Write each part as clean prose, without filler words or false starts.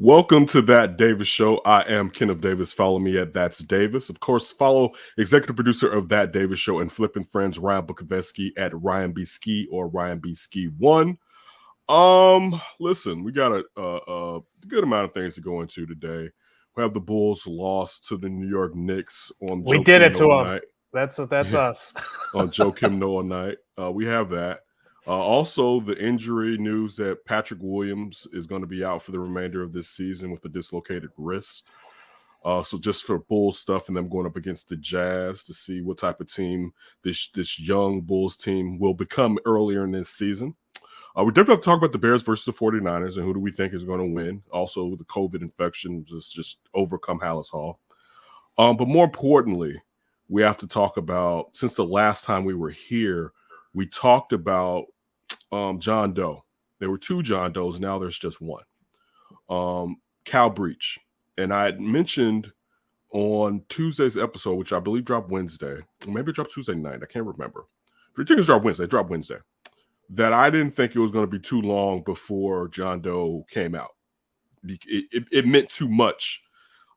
Welcome to That Davis Show. I am Kenneth Davis. Follow me at That's Davis. Of course, follow executive producer of That Davis Show and Flippin' Friends Ryan Bukoveski at Ryan B. Ski or Ryan B. Ski 1. Listen, we got a good amount of things to go into today. We have the Bulls lost to the New York Knicks on We Joe did Kim it to Noah him. night. That's us. On Joe Kim Noah night. We have that. Also, the injury news that Patrick Williams is going to be out for the remainder of this season with a dislocated wrist. So just for Bulls stuff and them going up against the Jazz to see what type of team this young Bulls team will become earlier in this season. We definitely have to talk about the Bears versus the 49ers and who do we think is going to win. Also, the COVID infection just overcome Hallis Hall. But more importantly, we have to talk about, since the last time we were here, we talked about John Doe. There were two John Does. Now there's just one. Cal Breach. And I had mentioned on Tuesday's episode, which I believe dropped Wednesday, or maybe it dropped Tuesday night. I can't remember. I think it dropped Wednesday. That I didn't think it was going to be too long before John Doe came out. It meant too much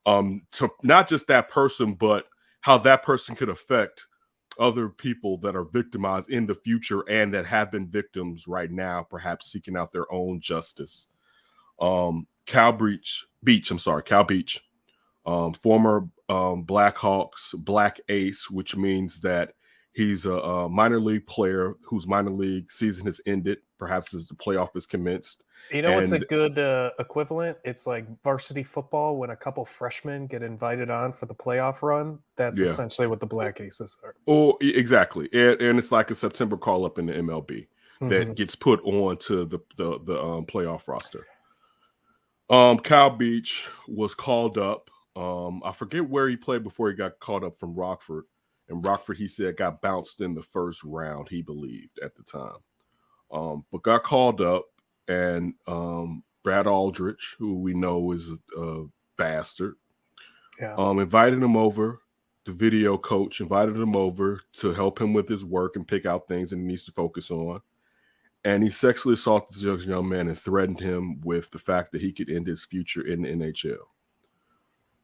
to not just that person, but how that person could affect other people that are victimized in the future and that have been victims right now, perhaps seeking out their own justice. Cal Beach, former Blackhawks Black Ace, which means that he's a minor league player whose minor league season has ended, perhaps as the playoff is commenced. You know what's a good equivalent? It's like varsity football when a couple freshmen get invited on for the playoff run. That's essentially what the Black Aces are. Oh, exactly. And it's like a September call-up in the MLB that gets put onto the playoff roster. Cal Beach was called up. I forget where he played before he got called up from Rockford. And Rockford, he said, got bounced in the first round, he believed at the time. But got called up, and Brad Aldrich, who we know is a bastard, invited him over. The video coach invited him over to help him with his work and pick out things that he needs to focus on. And he sexually assaulted this young man and threatened him with the fact that he could end his future in the NHL.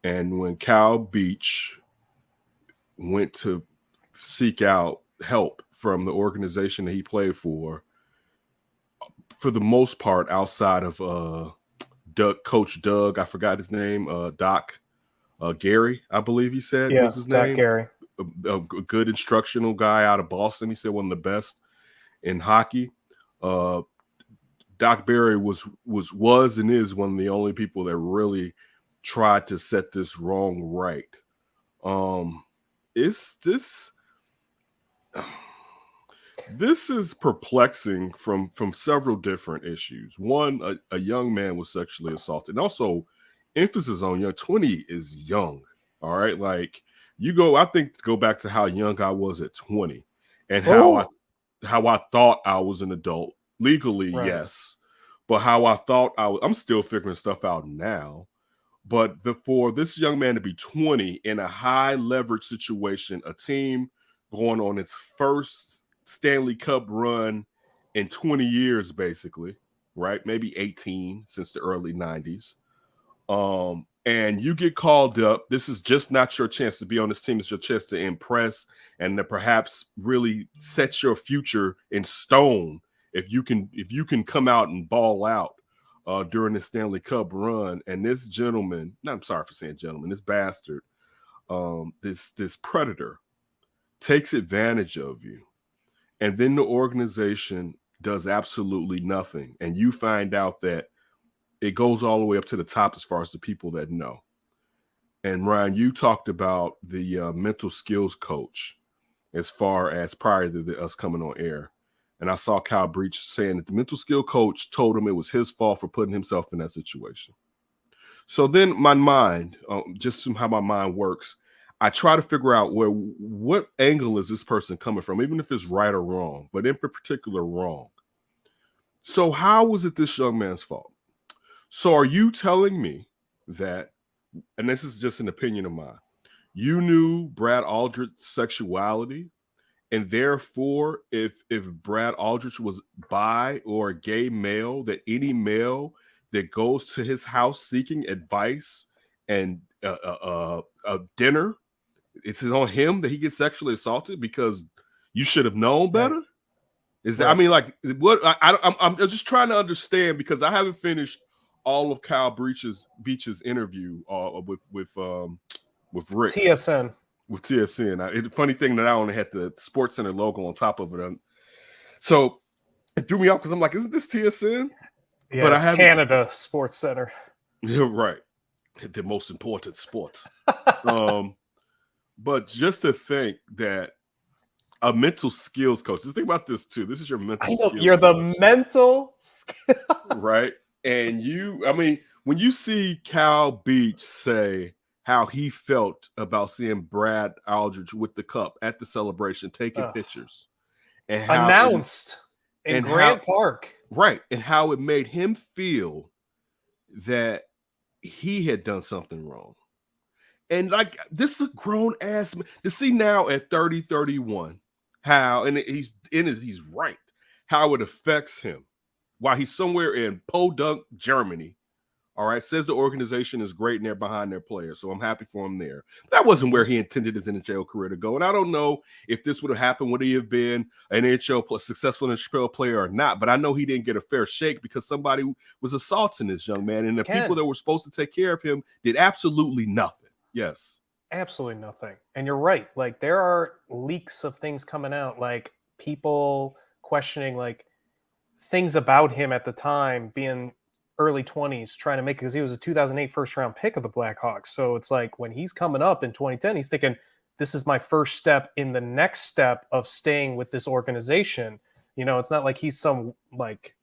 And when Cal Beach went to seek out help from the organization that he played for the most part, outside of Coach Doug, I forgot his name, Doc Gary, I believe he said was his Doc name. Gary, a good instructional guy out of Boston. He said one of the best in hockey. Doc Barry was and is one of the only people that really tried to set this wrong right. This is perplexing from several different issues. One, a young man was sexually assaulted. And also, emphasis on young. 20 is young. All right. Like I think go back to how young I was at 20 and how I thought I was an adult. Legally, right. Yes. But how I thought I'm still figuring stuff out now. But for this young man to be 20 in a high leverage situation, a team going on its first Stanley Cup run in 20 years, basically, right? Maybe 18 since the early 90s. And you get called up. This is just not your chance to be on this team. It's your chance to impress and to perhaps really set your future in stone if you can come out and ball out during the Stanley Cup run. And this gentleman, I'm sorry for saying gentleman, this bastard, this predator takes advantage of you. And then the organization does absolutely nothing. And you find out that it goes all the way up to the top as far as the people that know. And Ryan, you talked about the mental skills coach as far as prior to us coming on air. And I saw Cal Breach saying that the mental skill coach told him it was his fault for putting himself in that situation. So then my mind, just from how my mind works, I try to figure out what angle is this person coming from, even if it's right or wrong, but in particular wrong. So how was it this young man's fault? So are you telling me that, and this is just an opinion of mine, you knew Brad Aldrich's sexuality, and therefore if Brad Aldrich was bi or a gay male, that any male that goes to his house seeking advice and a dinner, it's on him that he gets sexually assaulted because you should have known better? Right. Is that, I mean, like, what? I'm just trying to understand, because I haven't finished all of Kyle Beach's interview with Rick. TSN. With TSN. The funny thing that I only had the Sports Center logo on top of it. So it threw me off because I'm like, isn't this TSN? Yeah, but it's Canada Sports Center. You're right. The most important sport. But just to think that a mental skills coach, just think about this too. This is your mental skills You're the coach. mental skills. Right? And when you see Cal Beach say how he felt about seeing Brad Aldridge with the cup at the celebration, taking pictures. And how announced in Grant Park. Right. And how it made him feel that he had done something wrong. And like, this is a grown ass man. To see now at 30, 31, how, and he's right, how it affects him while he's somewhere in Podunk, Germany. All right. Says the organization is great and they're behind their players. So I'm happy for him there. That wasn't where he intended his NHL career to go. And I don't know if this would have happened, would he have been an successful NHL player or not. But I know he didn't get a fair shake because somebody was assaulting this young man. And the people that were supposed to take care of him did absolutely nothing. Yes. Absolutely nothing. And you're right. Like, there are leaks of things coming out, like people questioning like things about him at the time, being early 20s, trying to make, because he was a 2008 first round pick of the Blackhawks. So it's like when he's coming up in 2010, he's thinking, this is my first step in the next step of staying with this organization. You know, it's not like he's some like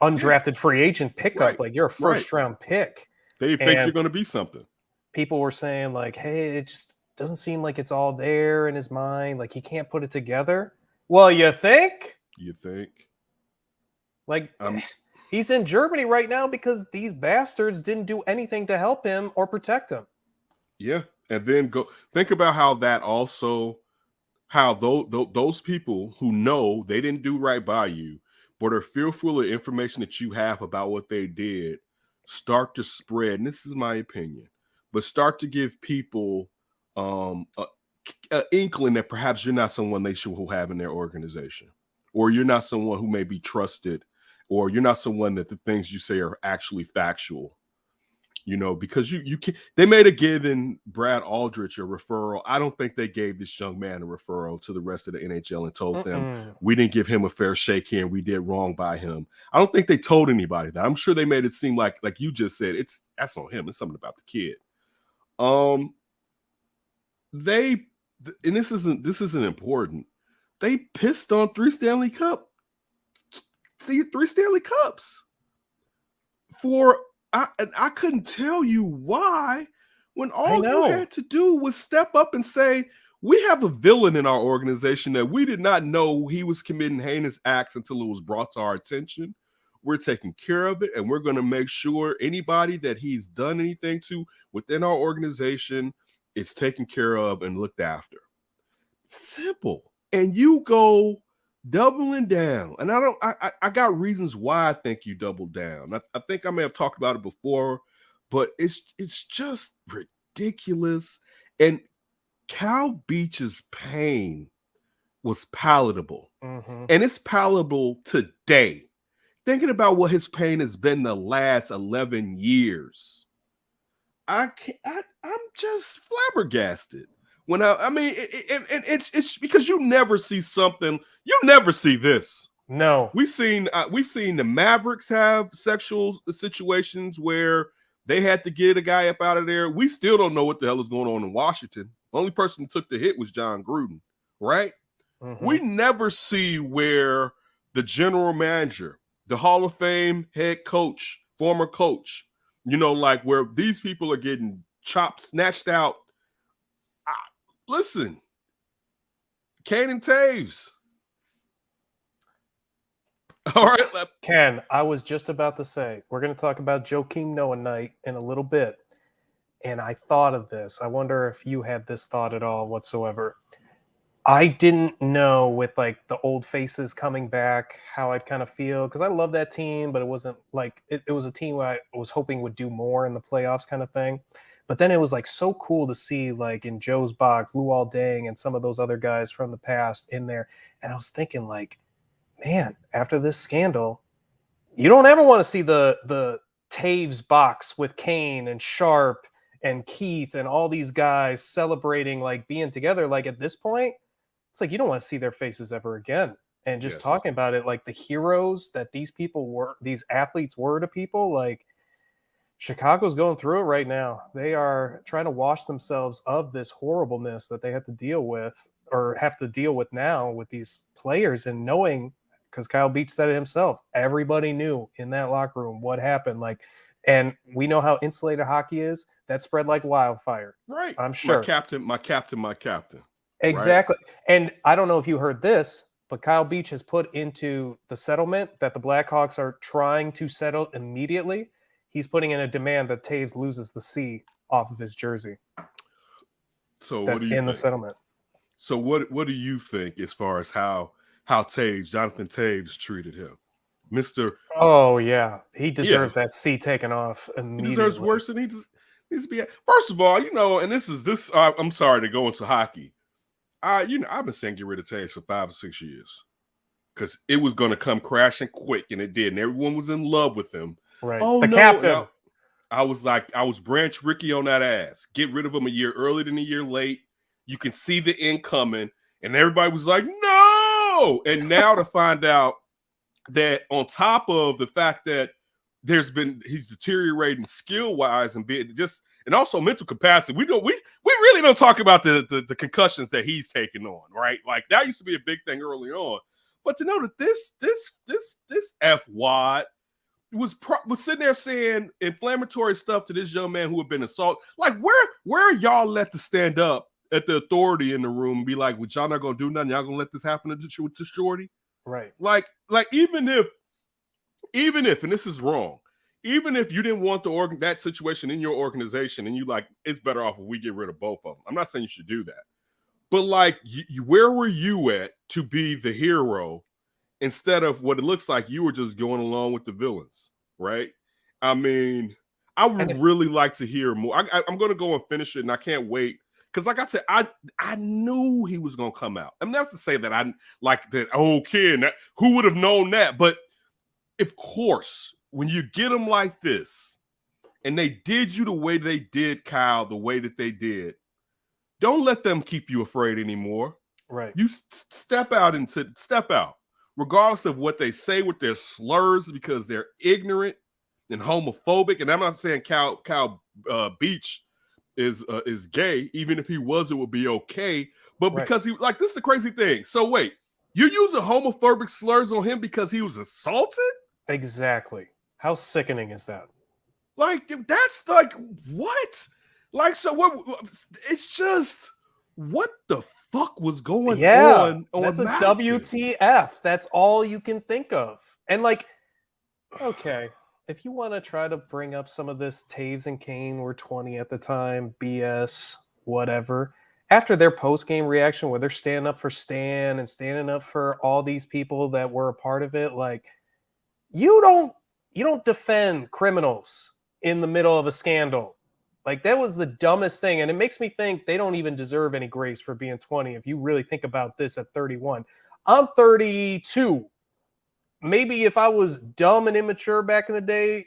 undrafted free agent pickup. Right. Like, you're a first round pick. They think you're going to be something. People were saying like, hey, it just doesn't seem like it's all there in his mind. Like, he can't put it together. Well, you think? Like, he's in Germany right now because these bastards didn't do anything to help him or protect him. Yeah. And then go think about how that also, how those people who know they didn't do right by you, but are fearful of information that you have about what they did, start to spread. And this is my opinion, but start to give people an inkling that perhaps you're not someone they should have in their organization, or you're not someone who may be trusted, or you're not someone that the things you say are actually factual. You know, because you can, they may have given Brad Aldridge a referral. I don't think they gave this young man a referral to the rest of the NHL and told them we didn't give him a fair shake here and we did wrong by him. I don't think they told anybody that. I'm sure they made it seem like you just said, that's on him. It's something about the kid. And this isn't important. They pissed on three Stanley Cups for. I couldn't tell you why, when all you had to do was step up and say, we have a villain in our organization that we did not know he was committing heinous acts until it was brought to our attention. We're taking care of it, and we're going to make sure anybody that he's done anything to within our organization is taken care of and looked after. Simple. And you go doubling down. And I got reasons why I think you doubled down. I think I may have talked about it before, but it's just ridiculous. And Cal Beach's pain was palatable. And it's palatable today. Thinking about what his pain has been the last 11 years. I'm just flabbergasted. When it's because you never see something, you never see this. No, we've seen the Mavericks have sexual situations where they had to get a guy up out of there. We still don't know what the hell is going on in Washington. The only person who took the hit was John Gruden, right? We never see where the general manager, the Hall of Fame head coach, former coach, like where these people are getting chopped, snatched out. Listen, Kane and Taves. All right. Ken, I was just about to say, we're going to talk about Joakim Noah night in a little bit. And I thought of this. I wonder if you had this thought at all whatsoever. I didn't know with like the old faces coming back how I'd kind of feel because I love that team, but it wasn't like it was a team where I was hoping would do more in the playoffs kind of thing. But then it was like so cool to see like in Joe's box, Luol Deng and some of those other guys from the past in there. And I was thinking like, man, after this scandal, you don't ever want to see the Taves box with Kane and Sharp and Keith and all these guys celebrating like being together. Like at this point, it's like you don't want to see their faces ever again. And just Yes. talking about it, like the heroes that these people were, these athletes were to people, like Chicago's going through it right now. They are trying to wash themselves of this horribleness that they have to deal with or have to deal with now with these players and knowing because Kyle Beach said it himself, everybody knew in that locker room what happened. Like, and we know how insulated hockey is. That spread like wildfire. Right. I'm sure. My captain. Exactly. Right? And I don't know if you heard this, but Kyle Beach has put into the settlement that the Blackhawks are trying to settle immediately. He's putting in a demand that Taves loses the C off of his jersey. So that's what do you in think? The settlement. So what do you think as far as how Jonathan Taves treated him? Mr. Oh yeah, he deserves that C taken off immediately. He deserves worse than he needs to be. First of all, and this. I'm sorry to go into hockey. I've been saying get rid of Taves for 5 or 6 years because it was going to come crashing quick, and it did, and everyone was in love with him. Right. Oh, the no. captain. I was Branch Rickey on that ass. Get rid of him a year early than a year late. You can see the end coming, and everybody was like, no. And now to find out that on top of the fact that he's deteriorating skill wise and also mental capacity. We really don't talk about the concussions that he's taking on, right? Like that used to be a big thing early on, but to know that this F wad was sitting there saying inflammatory stuff to this young man who had been assaulted. Like where are y'all let to stand up at the authority in the room and be like, well, y'all not gonna do nothing? Y'all gonna let this happen to Shorty? Right. Like even if, and this is wrong, even if you didn't want that situation in your organization and you like, it's better off if we get rid of both of them. I'm not saying you should do that. But like, where were you at to be the hero instead of what it looks like you were just going along with the villains, right? I mean, I would really like to hear more. I'm going to go and finish it, and I can't wait. Because like I said, I knew he was going to come out. I mean, that's to say that I like that, Ken, who would have known that? But of course, when you get them like this, and they did you the way they did Kyle, the way that they did, don't let them keep you afraid anymore. Right. You step out. Regardless of what they say with their slurs, because they're ignorant and homophobic. And I'm not saying Kyle Beach is gay. Even if he was, it would be okay. But because he this is the crazy thing. So wait, you using homophobic slurs on him because he was assaulted? Exactly. How sickening is that? Like that's like what? Like so what? It's just what the fuck was going on that's a Maston? WTF. That's all you can think of. And like, okay, if you want to try to bring up some of this, Taves and Kane were 20 at the time, BS, whatever. After their post-game reaction where they're standing up for Stan and standing up for all these people that were a part of it, like you don't defend criminals in the middle of a scandal. Like that was the dumbest thing. And it makes me think they don't even deserve any grace for being 20. If you really think about this at 31, I'm 32. Maybe if I was dumb and immature back in the day,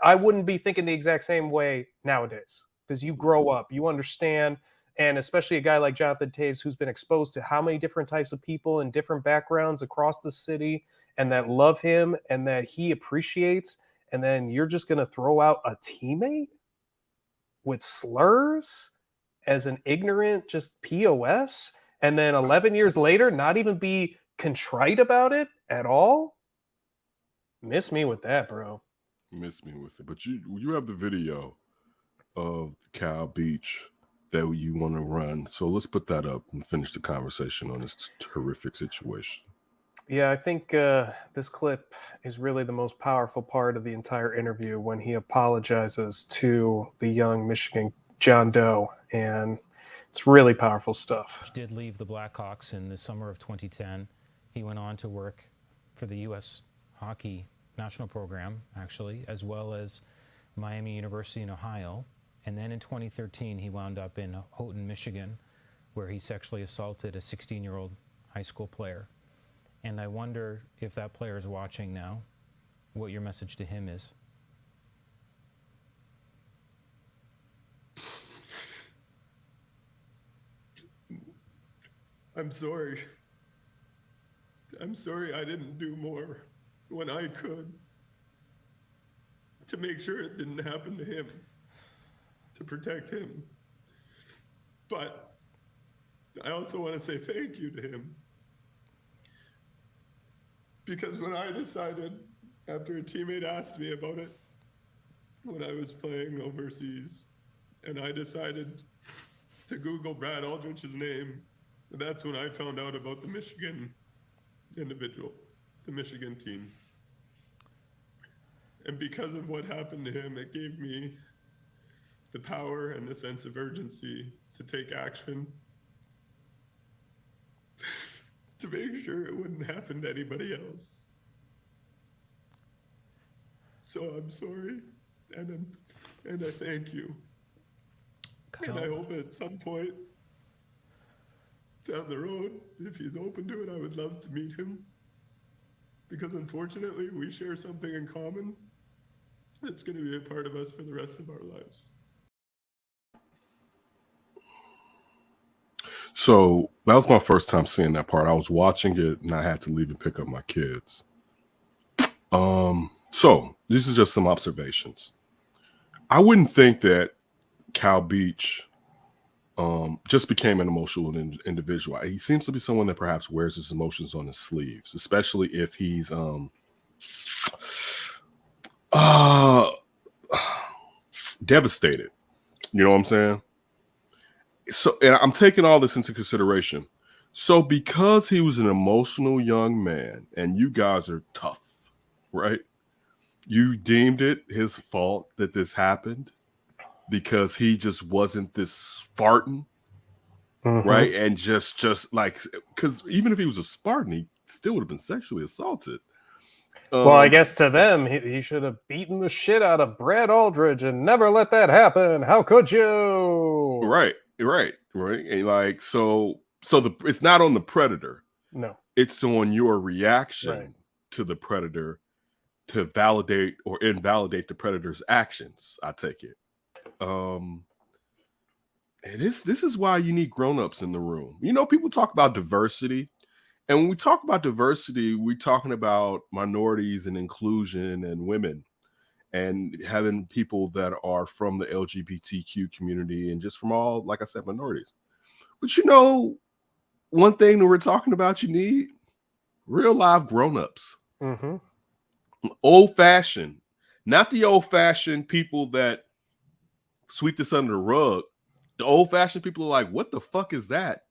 I wouldn't be thinking the exact same way nowadays because you grow up, you understand. And especially a guy like Jonathan Taves, who's been exposed to how many different types of people and different backgrounds across the city and that love him and that he appreciates. And then you're just going to throw out a teammate with slurs as an ignorant just POS, and then 11 years later not even be contrite about it at all. Miss me with that, bro. Miss me with it. But you have the video of Kyle Beach that you want to run, so let's put that up and finish the conversation on this horrific situation. Yeah, I think this clip is really the most powerful part of the entire interview when he apologizes to the young Michigan John Doe and It's really powerful stuff. Did leave the Blackhawks in the summer of 2010. He went on to work for the U.S. hockey national program, actually, as well as Miami University in Ohio. And then in 2013, he wound up in Houghton, Michigan, where he sexually assaulted a 16-year-old high school player. And I wonder if that player is watching now, what your message to him is. I'm sorry. I'm sorry I didn't do more when I could to make sure it didn't happen to him, to protect him. But I also want to say thank you to him. Because when I decided, after a teammate asked me about it, when I was playing overseas, and I decided to Google Brad Aldrich's name, that's when I found out about the Michigan individual, the Michigan team. And because of what happened to him, it gave me the power and the sense of urgency to take action to make sure it wouldn't happen to anybody else. So I'm sorry, and I thank you. Kyle? And I hope at some point down the road, if he's open to it, I would love to meet him. Because unfortunately, we share something in common that's going to be a part of us for the rest of our lives. So that was my first time seeing that part. I was watching it and I had to leave and pick up my kids. So this is just some observations. I wouldn't think that Cal Beach just became an emotional individual. He seems to be someone that perhaps wears his emotions on his sleeves, especially if he's devastated. You know what I'm saying? So, and I'm taking all this into consideration. So because he was an emotional young man and you guys are tough, right? You deemed it his fault that this happened because he just wasn't this Spartan, right? And just like, because even if he was a Spartan, he still would have been sexually assaulted. Well, I guess to them, he should have beaten the shit out of Brad Aldrich and never let that happen. How could you? Right. And like, so it's not on the predator. No. It's on your reaction to the predator to validate or invalidate the predator's actions. I take it. And this is why you need grown-ups in the room. You know, people talk about diversity. And when we talk about diversity, we're talking about minorities and inclusion and women and having people that are from the LGBTQ community and just from all, like I said, minorities. But you know, one thing that we're talking about, you need real live grown-ups. Old-fashioned, not the old-fashioned people that sweep this under the rug. The old-fashioned people are like, what the fuck is that?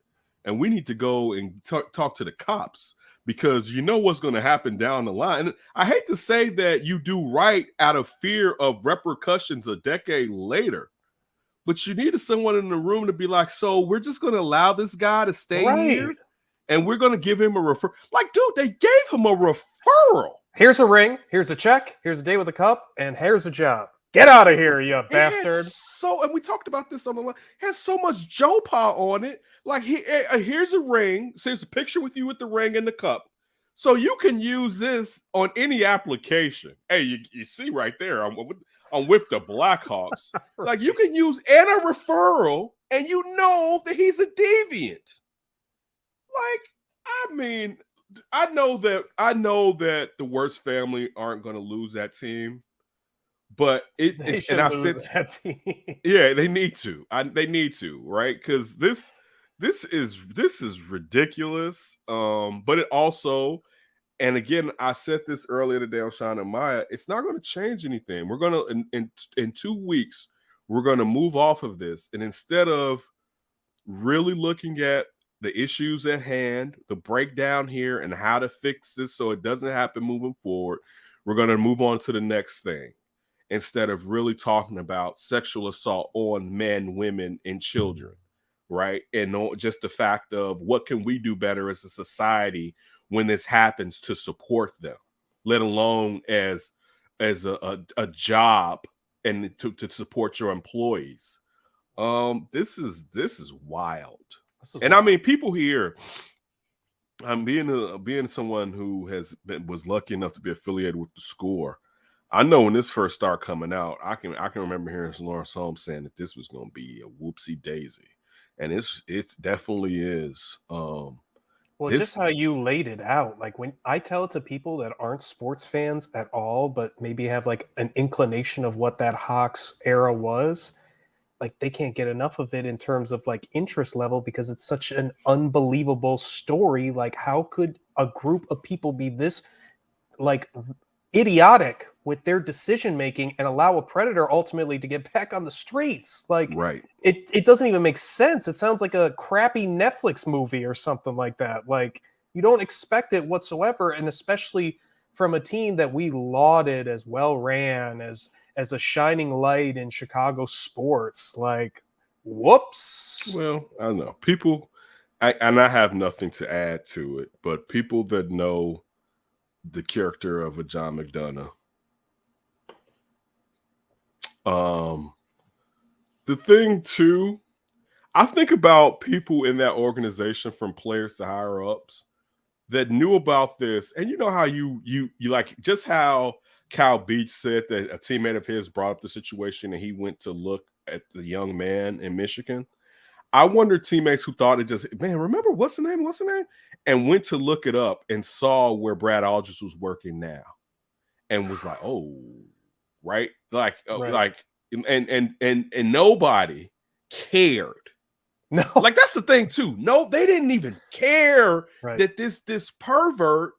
And we need to go and talk to the cops because you know what's going to happen down the line. And I hate to say that you do right out of fear of repercussions a decade later, but you needed someone in the room to be like, so we're just going to allow this guy to stay here and we're going to give him a referral. Like, dude, they gave him a referral. Here's a ring. Here's a check. Here's a date with a cup. And here's a job. Get out of here, you bastard. So, and we talked about this on the line. It has so much Joe Pa on it. Like, here's a ring. So here's a picture with you with the ring and the cup. So you can use this on any application. Hey, you see right there, I'm with the Blackhawks. Like, you can use and a referral, and you know that he's a deviant. Like, I mean, I know that the worst family aren't going to lose that team. But they need to. They need to, right? Because this is ridiculous. But it also, and again, I said this earlier today on Sean and Maya. It's not going to change anything. We're gonna in 2 weeks, we're gonna move off of this, and instead of really looking at the issues at hand, the breakdown here, and how to fix this so it doesn't happen moving forward, we're gonna move on to the next thing. Instead of really talking about sexual assault on men, women, and children. right? And just the fact of what can we do better as a society when this happens to support them, let alone as a job and to support your employees. This is wild. This is And I wild. mean, people here, I'm being someone who was lucky enough to be affiliated with the score. I know when this first started coming out, I can remember hearing Lawrence Holmes saying that this was going to be a whoopsie daisy, and it definitely is. Well, This just how you laid it out, like when I tell it to people that aren't sports fans at all, but maybe have like an inclination of what that Hawks era was, like they can't get enough of it in terms of like interest level because it's such an unbelievable story. Like, how could a group of people be this like idiotic with their decision making and allow a predator ultimately to get back on the streets? Like, right. it doesn't even make sense. It sounds like a crappy Netflix movie or something like that. Like, you don't expect it whatsoever, and especially from a team that we lauded as well ran, as a shining light in Chicago sports. Like, whoops. Well, I don't know. People, and I have nothing to add to it, but people that know the character of a John McDonough, the thing too, I think about people in that organization from players to higher ups that knew about this. And you know how you like just how Kyle Beach said that a teammate of his brought up the situation and he went to look at the young man in Michigan. I wonder teammates who thought it just, man, remember what's the name? And went to look it up and saw where Brad Aldridge was working now and was like, oh, right. Like, Right. and nobody cared. No. Like, that's the thing too. No, they didn't even care Right. that this pervert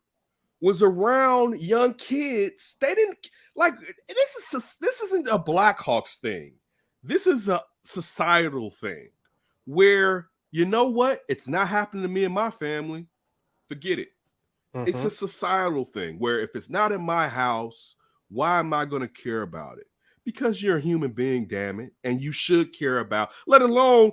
was around young kids. They didn't like this isn't a Blackhawks thing. This is a societal thing where, you know what? It's not happening to me and my family. Forget it. It's a societal thing where if it's not in my house, why am I going to care about it? Because you're a human being, damn it, and you should care about, let alone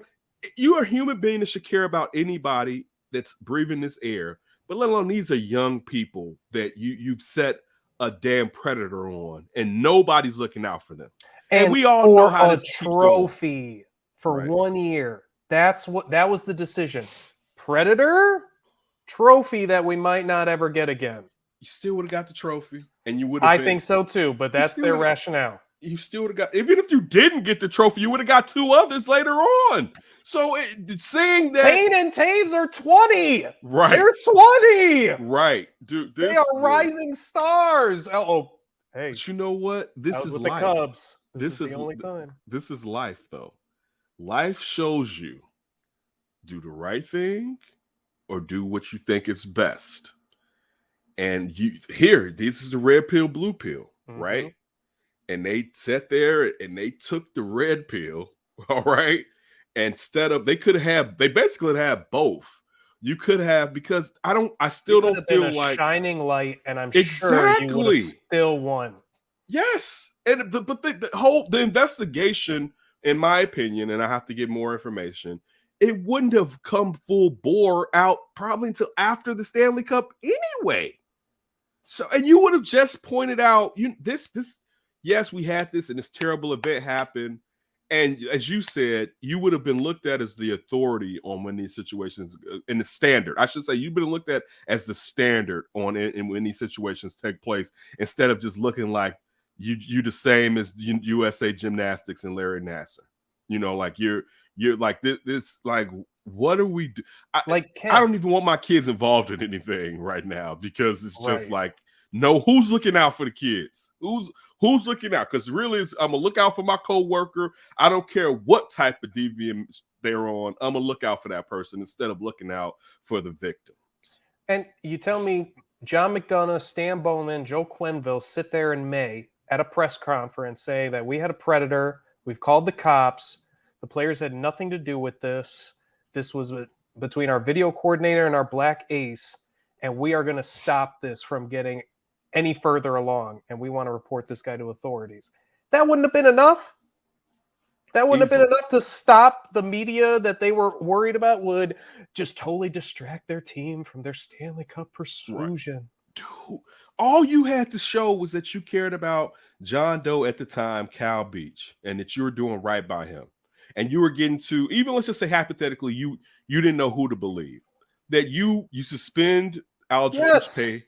you're a human being that should care about anybody that's breathing this air, but let alone these are young people that you've set a damn predator on and nobody's looking out for them. And we all know how a this keeps going. trophy for Right. 1 year. That was the decision. Predator trophy that we might not ever get again. You still would have got the trophy, and you would have. I think so too, but that's their rationale. You still would have got, even if you didn't get the trophy, you would have got 2 others later on. So saying that Payne and Taves are 20. Right. They're 20. Right. Dude, They are rising stars. Oh, hey. But you know what? This is with life. the Cubs. This is the only time. This is life, though. Life shows you do the right thing or do what you think is best. And this is the red pill, blue pill, right? And they sat there and they took the red pill, all right? Instead of, they basically had both. You could have, because I still don't feel like shining light, and I'm sure you would have still won. Yes. And the investigation, in my opinion, and I have to get more information, it wouldn't have come full bore out probably until after the Stanley Cup anyway. So, and you would have just pointed out, yes, we had this and this terrible event happened. And as you said, you would have been looked at as the authority on when these situations, in the standard, I should say, you've been looked at as the standard on when these situations take place, instead of just looking like you the same as USA Gymnastics and Larry Nassar. You know, like you're like this like, what are we do? I don't even want my kids involved in anything right now, because it's just like, no, who's looking out for the kids? Who's looking out? Because really, I'm gonna look out for my coworker. I don't care what type of deviance they're on. I'm gonna look out for that person instead of looking out for the victims. And you tell me, John McDonough, Stan Bowman, Joe Quenneville sit there in May at a press conference saying that we had a predator. We've called the cops. The players had nothing to do with this. This was between our video coordinator and our black ace, and we are going to stop this from getting any further along, and we want to report this guy to authorities. That wouldn't have been enough. That wouldn't have been Easily. enough to stop the media that they were worried about would just totally distract their team from their Stanley Cup pursuit. Dude, all you had to show was that you cared about John Doe at the time, Cal Beach, and that you were doing right by him. And you were getting to, even let's just say hypothetically, you didn't know who to believe. That you suspend Aldridge Yes. pay,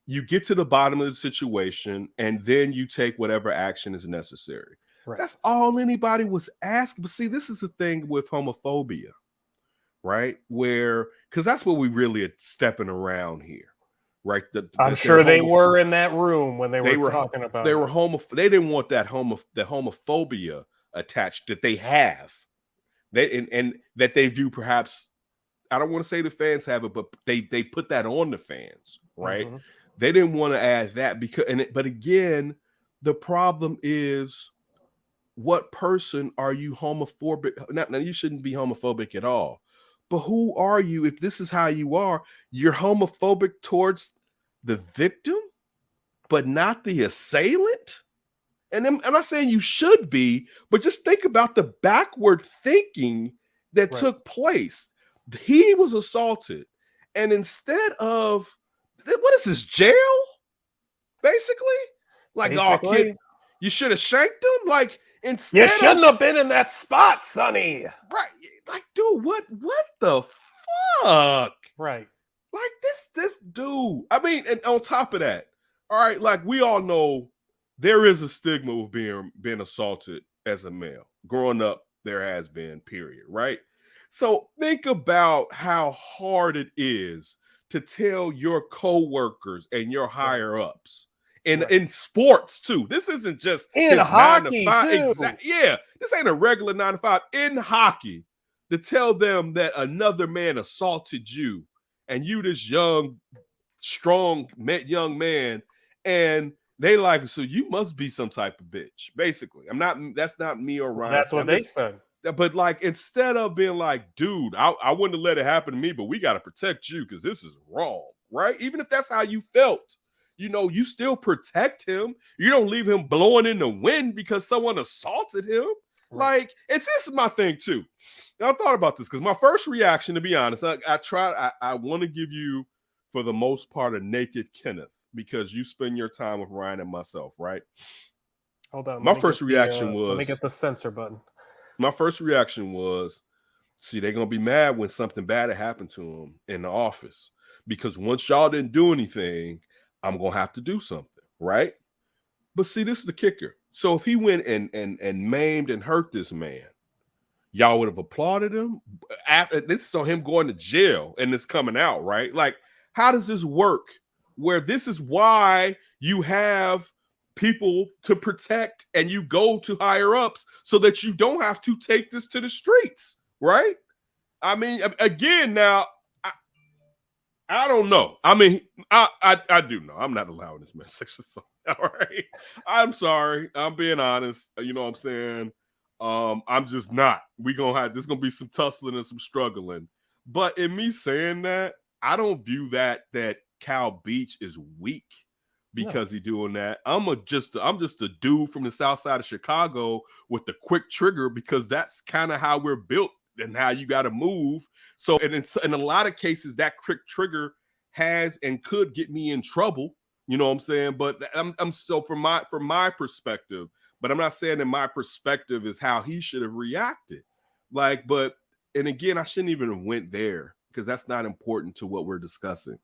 you get to the bottom of the situation, and then you take whatever action is necessary. Right. That's all anybody was asking. But see, this is the thing with homophobia, right? Where, because that's what we really are stepping around here, right? I'm sure they were in that room when they were talking about they it. were they didn't want that homophobia attached that they have. And that they view perhaps, I don't want to say the fans have it, but they put that on the fans, right? Mm-hmm. They didn't want to add that because, but again, the problem is, what person are you homophobic? Now, you shouldn't be homophobic at all, but who are you if this is how you are? You're homophobic towards the victim, but not the assailant. And I'm not saying you should be, but just think about the backward thinking that took place. He was assaulted, and instead of, what is this, jail? Basically, like, oh, kid, you should have shanked him. Like, instead, you shouldn't have been in that spot, Sonny. Right? Like, dude, what the fuck? Right? Like this dude. I mean, and on top of that, all right, like we all know, there is a stigma with being assaulted as a male. Growing up, there has been, period, right? So think about how hard it is to tell your coworkers and your higher ups. In sports too. This isn't just in hockey 9 to 5. Too. Yeah, this ain't a regular 9 to 5. In hockey, to tell them that another man assaulted you, and you this young, strong young man, and they like, so you must be some type of bitch. Basically, that's not me or Ryan. That's what they said. But like, instead of being like, dude, I wouldn't have let it happen to me, but we got to protect you because this is wrong, right? Even if that's how you felt, you still protect him. You don't leave him blowing in the wind because someone assaulted him. Right. Like, this is my thing too. Now, I thought about this because my first reaction, to be honest, I want to give you, for the most part, a naked Kenneth, because you spend your time with Ryan and myself, right? Hold on. My first reaction was, let me get the censor button. My first reaction was, see, they're going to be mad when something bad happened to them in the office, because once y'all didn't do anything, I'm going to have to do something, right? But see, this is the kicker. So if he went and maimed and hurt this man, y'all would have applauded him. This is on him going to jail and it's coming out, right? Like, how does this work? Where this is why you have people to protect and you go to higher ups so that you don't have to take this to the streets, right? I mean, again, now, I don't know. I mean, I do know. I'm not allowing this message. So, all right. I'm sorry. I'm being honest. You know what I'm saying? I'm just not. There's gonna be some tussling and some struggling. But in me saying that, I don't view that Cal Beach is weak because he's doing that. I'm just a dude from the south side of Chicago with the quick trigger, because that's kind of how we're built and how you got to move. So, and in a lot of cases, that quick trigger has and could get me in trouble. You know what I'm saying? But I'm so from my perspective, but I'm not saying that my perspective is how he should have reacted. Like, and again, I shouldn't even have went there, because that's not important to what we're discussing.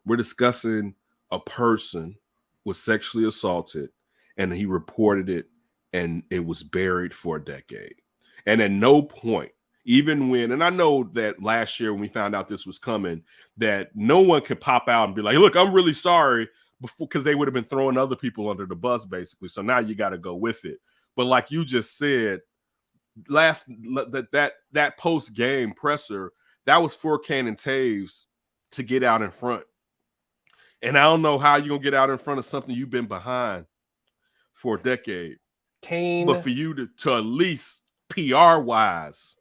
We're discussing a person was sexually assaulted and he reported it, and it was buried for a decade. And at no point, even when, and I know that last year when we found out this was coming, that no one could pop out and be like, look, I'm really sorry, because they would have been throwing other people under the bus, basically. So now you got to go with it. But like you just said, that post-game presser, that was for Cannon Taves to get out in front. And I don't know how you're going to get out in front of something you've been behind for a decade. Kane. But for you to at least PR-wise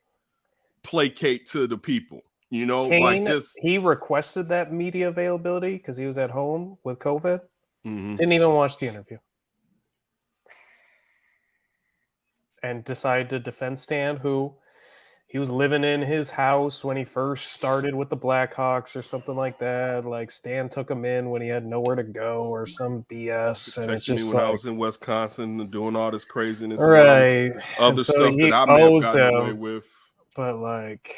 placate to the people, Kane, he requested that media availability because he was at home with COVID. Mm-hmm. Didn't even watch the interview. and decided to defend Stan, who he was living in his house when he first started with the Blackhawks or something like that. Like Stan took him in when he had nowhere to go or some BS. And it's Protecting me just when I like, was in Wisconsin and doing all this craziness and right. other And so stuff that he I may have owes gotten away him, with. but like,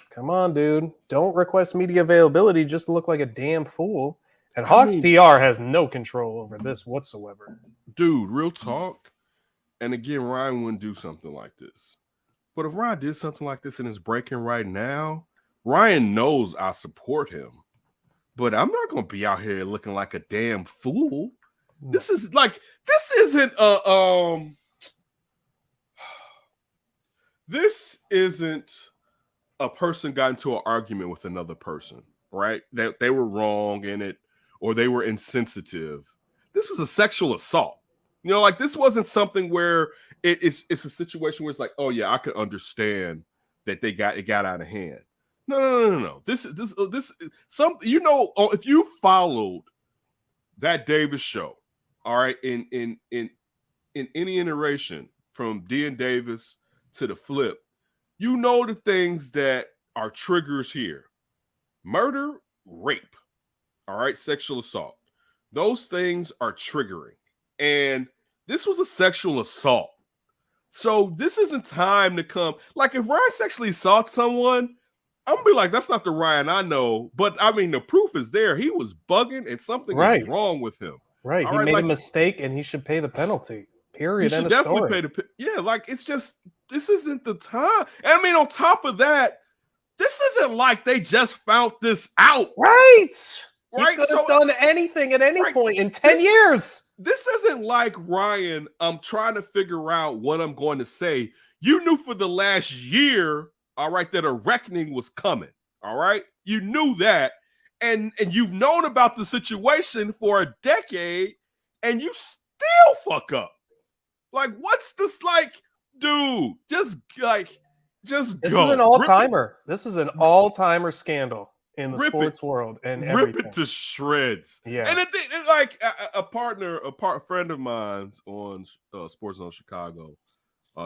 come on, dude. Don't request media availability just to look like a damn fool. And Hawks PR has no control over this whatsoever. Dude, real talk. And again, Ryan wouldn't do something like this. But if Ryan did something like this and is breaking right now, Ryan knows I support him. But I'm not going to be out here looking like a damn fool. This is like, this isn't this isn't a person got into an argument with another person, right? That they were wrong in it or they were insensitive. This was a sexual assault. You know, like this wasn't something where it's a situation where it's like, oh yeah, I could understand that it got out of hand. No. This some, you know, if you followed that Davis show, all right, in any iteration from Dean Davis to the Flip, you know the things that are triggers here: murder, rape, all right, sexual assault. Those things are triggering, and this was a sexual assault. So this isn't time to come. Like if Ryan sexually assaults someone, I'm gonna be like, that's not the Ryan I know. But I mean, the proof is there. He was bugging, and something is wrong with him. Right. He made a mistake, and he should pay the penalty. Period. He should definitely pay the. Yeah, like it's just this isn't the time. And I mean, on top of that, this isn't like they just found this out. Right. Right. He could have done anything at any point in 10 years. This isn't like Ryan. I'm trying to figure out what I'm going to say. You knew for the last year, all right, that a reckoning was coming. All right. You knew that. And you've known about the situation for a decade, and you still fuck up. Like, what's this like, dude? Just this is an all-timer. This is an all-timer scandal in the sports it. world, and rip everything. It to shreds. Yeah, and it like a friend of mine on Sports Zone Chicago,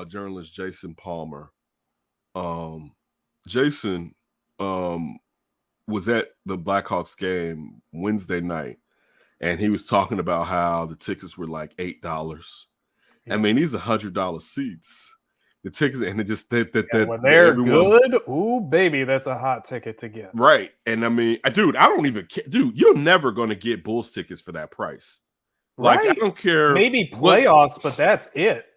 journalist Jason Palmer. Jason was at the Blackhawks game Wednesday night, and he was talking about how the tickets were like $8. Yeah. I mean, these $100 seats. The tickets, and it just that when they're good, ooh baby, that's a hot ticket to get. Right. And I mean, dude, I don't even care. Dude, you're never going to get Bulls tickets for that price. Like, I don't care. Maybe playoffs, but that's it.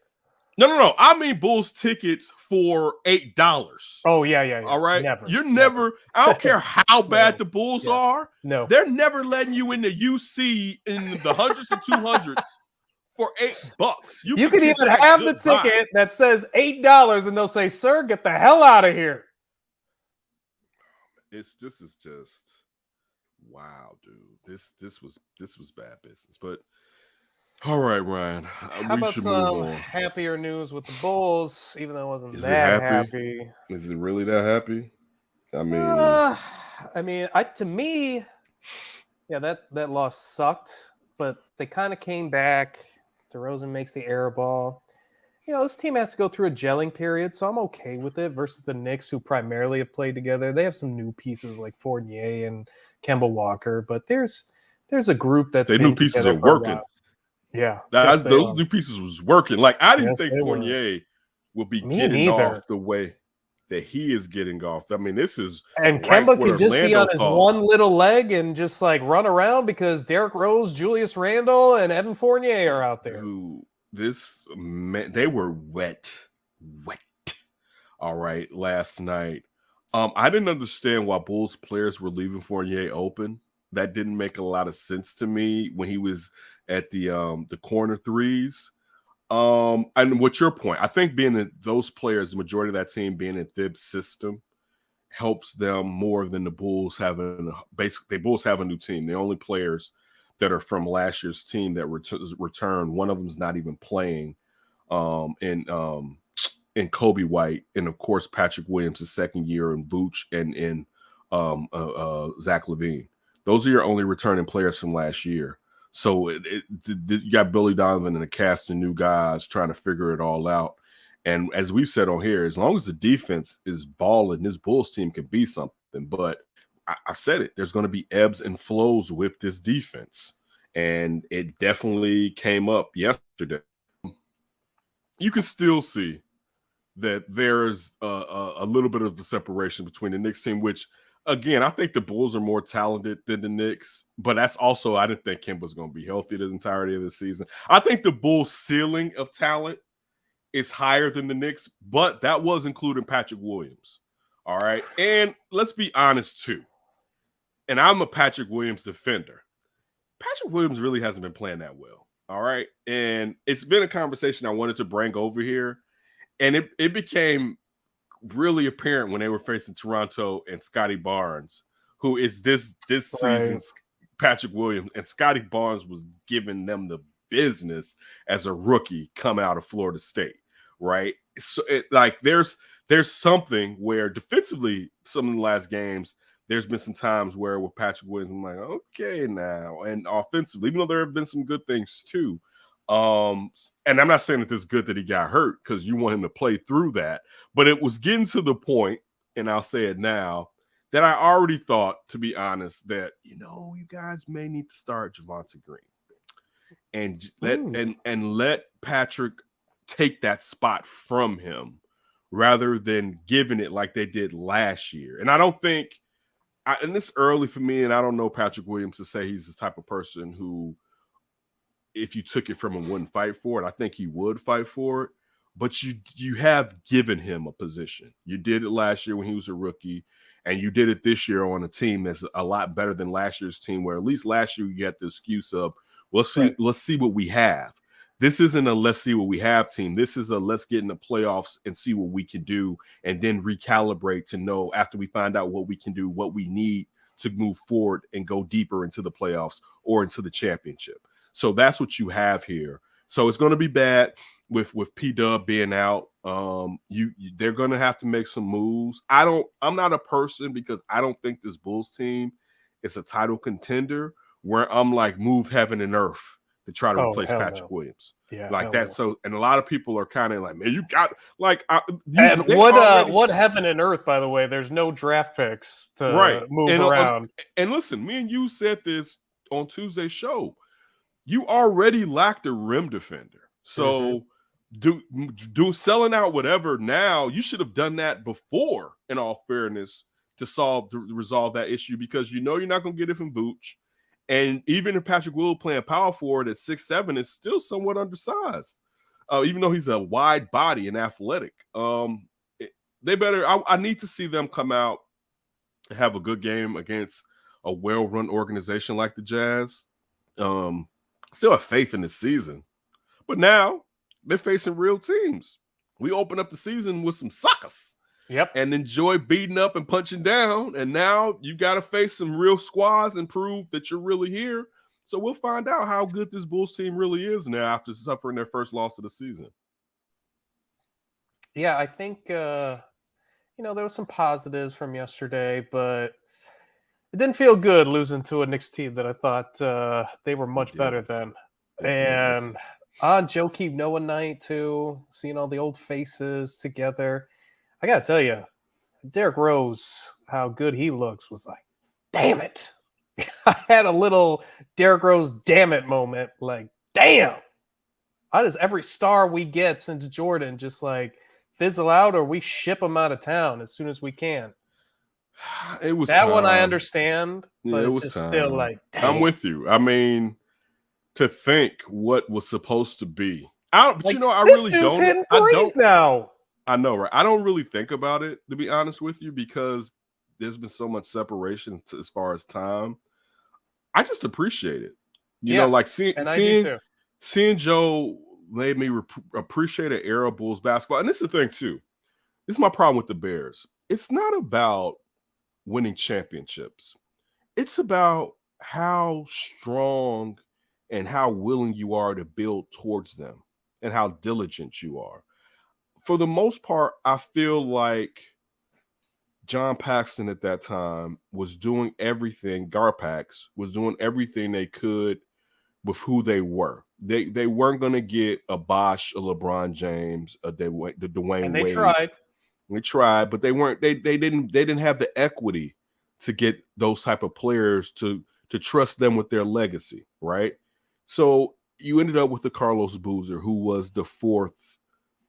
No. I mean Bulls tickets for $8. Oh, yeah. All right. Never. You're never. I don't care how bad the Bulls are. No. They're never letting you into UC in the hundreds and 200s. For $8, you can even have the ticket that says $8, and they'll say, "Sir, get the hell out of here." This is just wow, dude. This was bad business. But all right, Ryan, how about some happier news with the Bulls? Even though it wasn't that happy. Is it really that happy? I mean, to me, yeah, that loss sucked, but they kind of came back. DeRozan makes the air ball. You know, this team has to go through a gelling period, so I'm okay with it versus the Knicks, who primarily have played together. They have some new pieces like Fournier and Kemba Walker, but there's a group that's new pieces are working. Yeah, those new pieces was working. Like I didn't think Fournier would be getting off the way that he is getting off. I mean, this is and Kemba can just be on his one little leg and just like run around because Derrick Rose, Julius Randle, and Evan Fournier are out there. Dude, they were wet. All right, last night. I didn't understand why Bulls players were leaving Fournier open. That didn't make a lot of sense to me when he was at the corner threes. And what's your point? I think being that those players, the majority of that team being in Thibs' system, helps them more than the Bulls having basically. The Bulls have a new team. The only players that are from last year's team that return, one of them is not even playing. In Kobe White, and of course Patrick Williams' second year, and Vooch, and in Zach LaVine. Those are your only returning players from last year. So you got Billy Donovan and a cast of new guys trying to figure it all out. And as we've said on here, as long as the defense is balling, this Bulls team can be something. But I said it, there's going to be ebbs and flows with this defense. And it definitely came up yesterday. You can still see that there's a little bit of the separation between the Knicks team, which, again, I think the Bulls are more talented than the Knicks. But that's also, I didn't think Kemba was going to be healthy the entirety of the season. I think the Bulls' ceiling of talent is higher than the Knicks, but that was including Patrick Williams. All right. And let's be honest, too. And I'm a Patrick Williams defender. Patrick Williams really hasn't been playing that well. All right. And it's been a conversation I wanted to bring over here. And it became really apparent when they were facing Toronto and Scotty Barnes, who is this season's Patrick Williams. And Scotty Barnes was giving them the business as a rookie coming out of Florida State. Right. So there's something where defensively, some of the last games, there's been some times where with Patrick Williams, I'm like, okay, now. And offensively, even though there have been some good things too. And I'm not saying that it's good that he got hurt because you want him to play through that. But it was getting to the point, and I'll say it now, that I already thought, to be honest, that, you guys may need to start Javonte Green. And let Patrick take that spot from him rather than giving it like they did last year. And I don't think, and it's early for me, and I don't know Patrick Williams to say he's the type of person who, if you took it from him, wouldn't fight for it. I think he would fight for it, but you have given him a position. You did it last year when he was a rookie, and you did it this year on a team that's a lot better than last year's team, where at least last year you got the excuse of, let's see what we have. This isn't a let's see what we have team. This is a let's get in the playoffs and see what we can do, and then recalibrate to know after we find out what we can do, what we need to move forward and go deeper into the playoffs or into the championship. So that's what you have here. So it's going to be bad with P-Dub being out. They're going to have to make some moves. I'm not a person, because I don't think this Bulls team is a title contender where I'm like, move heaven and earth to try to replace Patrick Williams. Yeah, like that. No. So, and a lot of people are kind of like, man, you got like, what heaven and earth, by the way, there's no draft picks to move around. And listen, me and you said this on Tuesday's show. You already lacked a rim defender. So do selling out whatever now, you should have done that before, in all fairness, to resolve that issue, because you're not going to get it from Vooch. And even if Patrick Will playing power forward at 6'7" is still somewhat undersized, even though he's a wide body and athletic. They better. I need to see them come out and have a good game against a well-run organization like the Jazz. Still have faith in this season, but now they're facing real teams. We open up the season with some suckers. Yep. And enjoy beating up and punching down. And now you got to face some real squads and prove that you're really here. So we'll find out how good this Bulls team really is now after suffering their first loss of the season. Yeah, I think, there was some positives from yesterday, but it didn't feel good losing to a Knicks team that I thought they were much better than. And on Joakim Noah night, too, seeing all the old faces together. I got to tell you, Derrick Rose, how good he looks, was like, damn it. I had a little Derrick Rose damn it moment. Like, damn. How does every star we get since Jordan just like fizzle out, or we ship them out of town as soon as we can? It was that time. One I understand, but it was just time. Still like, damn. I'm with you. I mean, to think what was supposed to be. I really don't. Hitting threes now. I know, right? I don't really think about it, to be honest with you, because there's been so much separation as far as time. I just appreciate it. You know, like seeing Joe made me appreciate an era of Bulls basketball. And this is the thing, too. This is my problem with the Bears. It's not about winning championships. It's about how strong and how willing you are to build towards them and how diligent you are. For the most part, I feel like John Paxson at that time was doing everything, Garpax was doing everything they could with who they were. They weren't going to get a Bosh, a LeBron James, the Dwayne And they Wade. tried. We tried, but they weren't. They didn't have the equity to get those type of players to trust them with their legacy, right? So you ended up with the Carlos Boozer, who was the fourth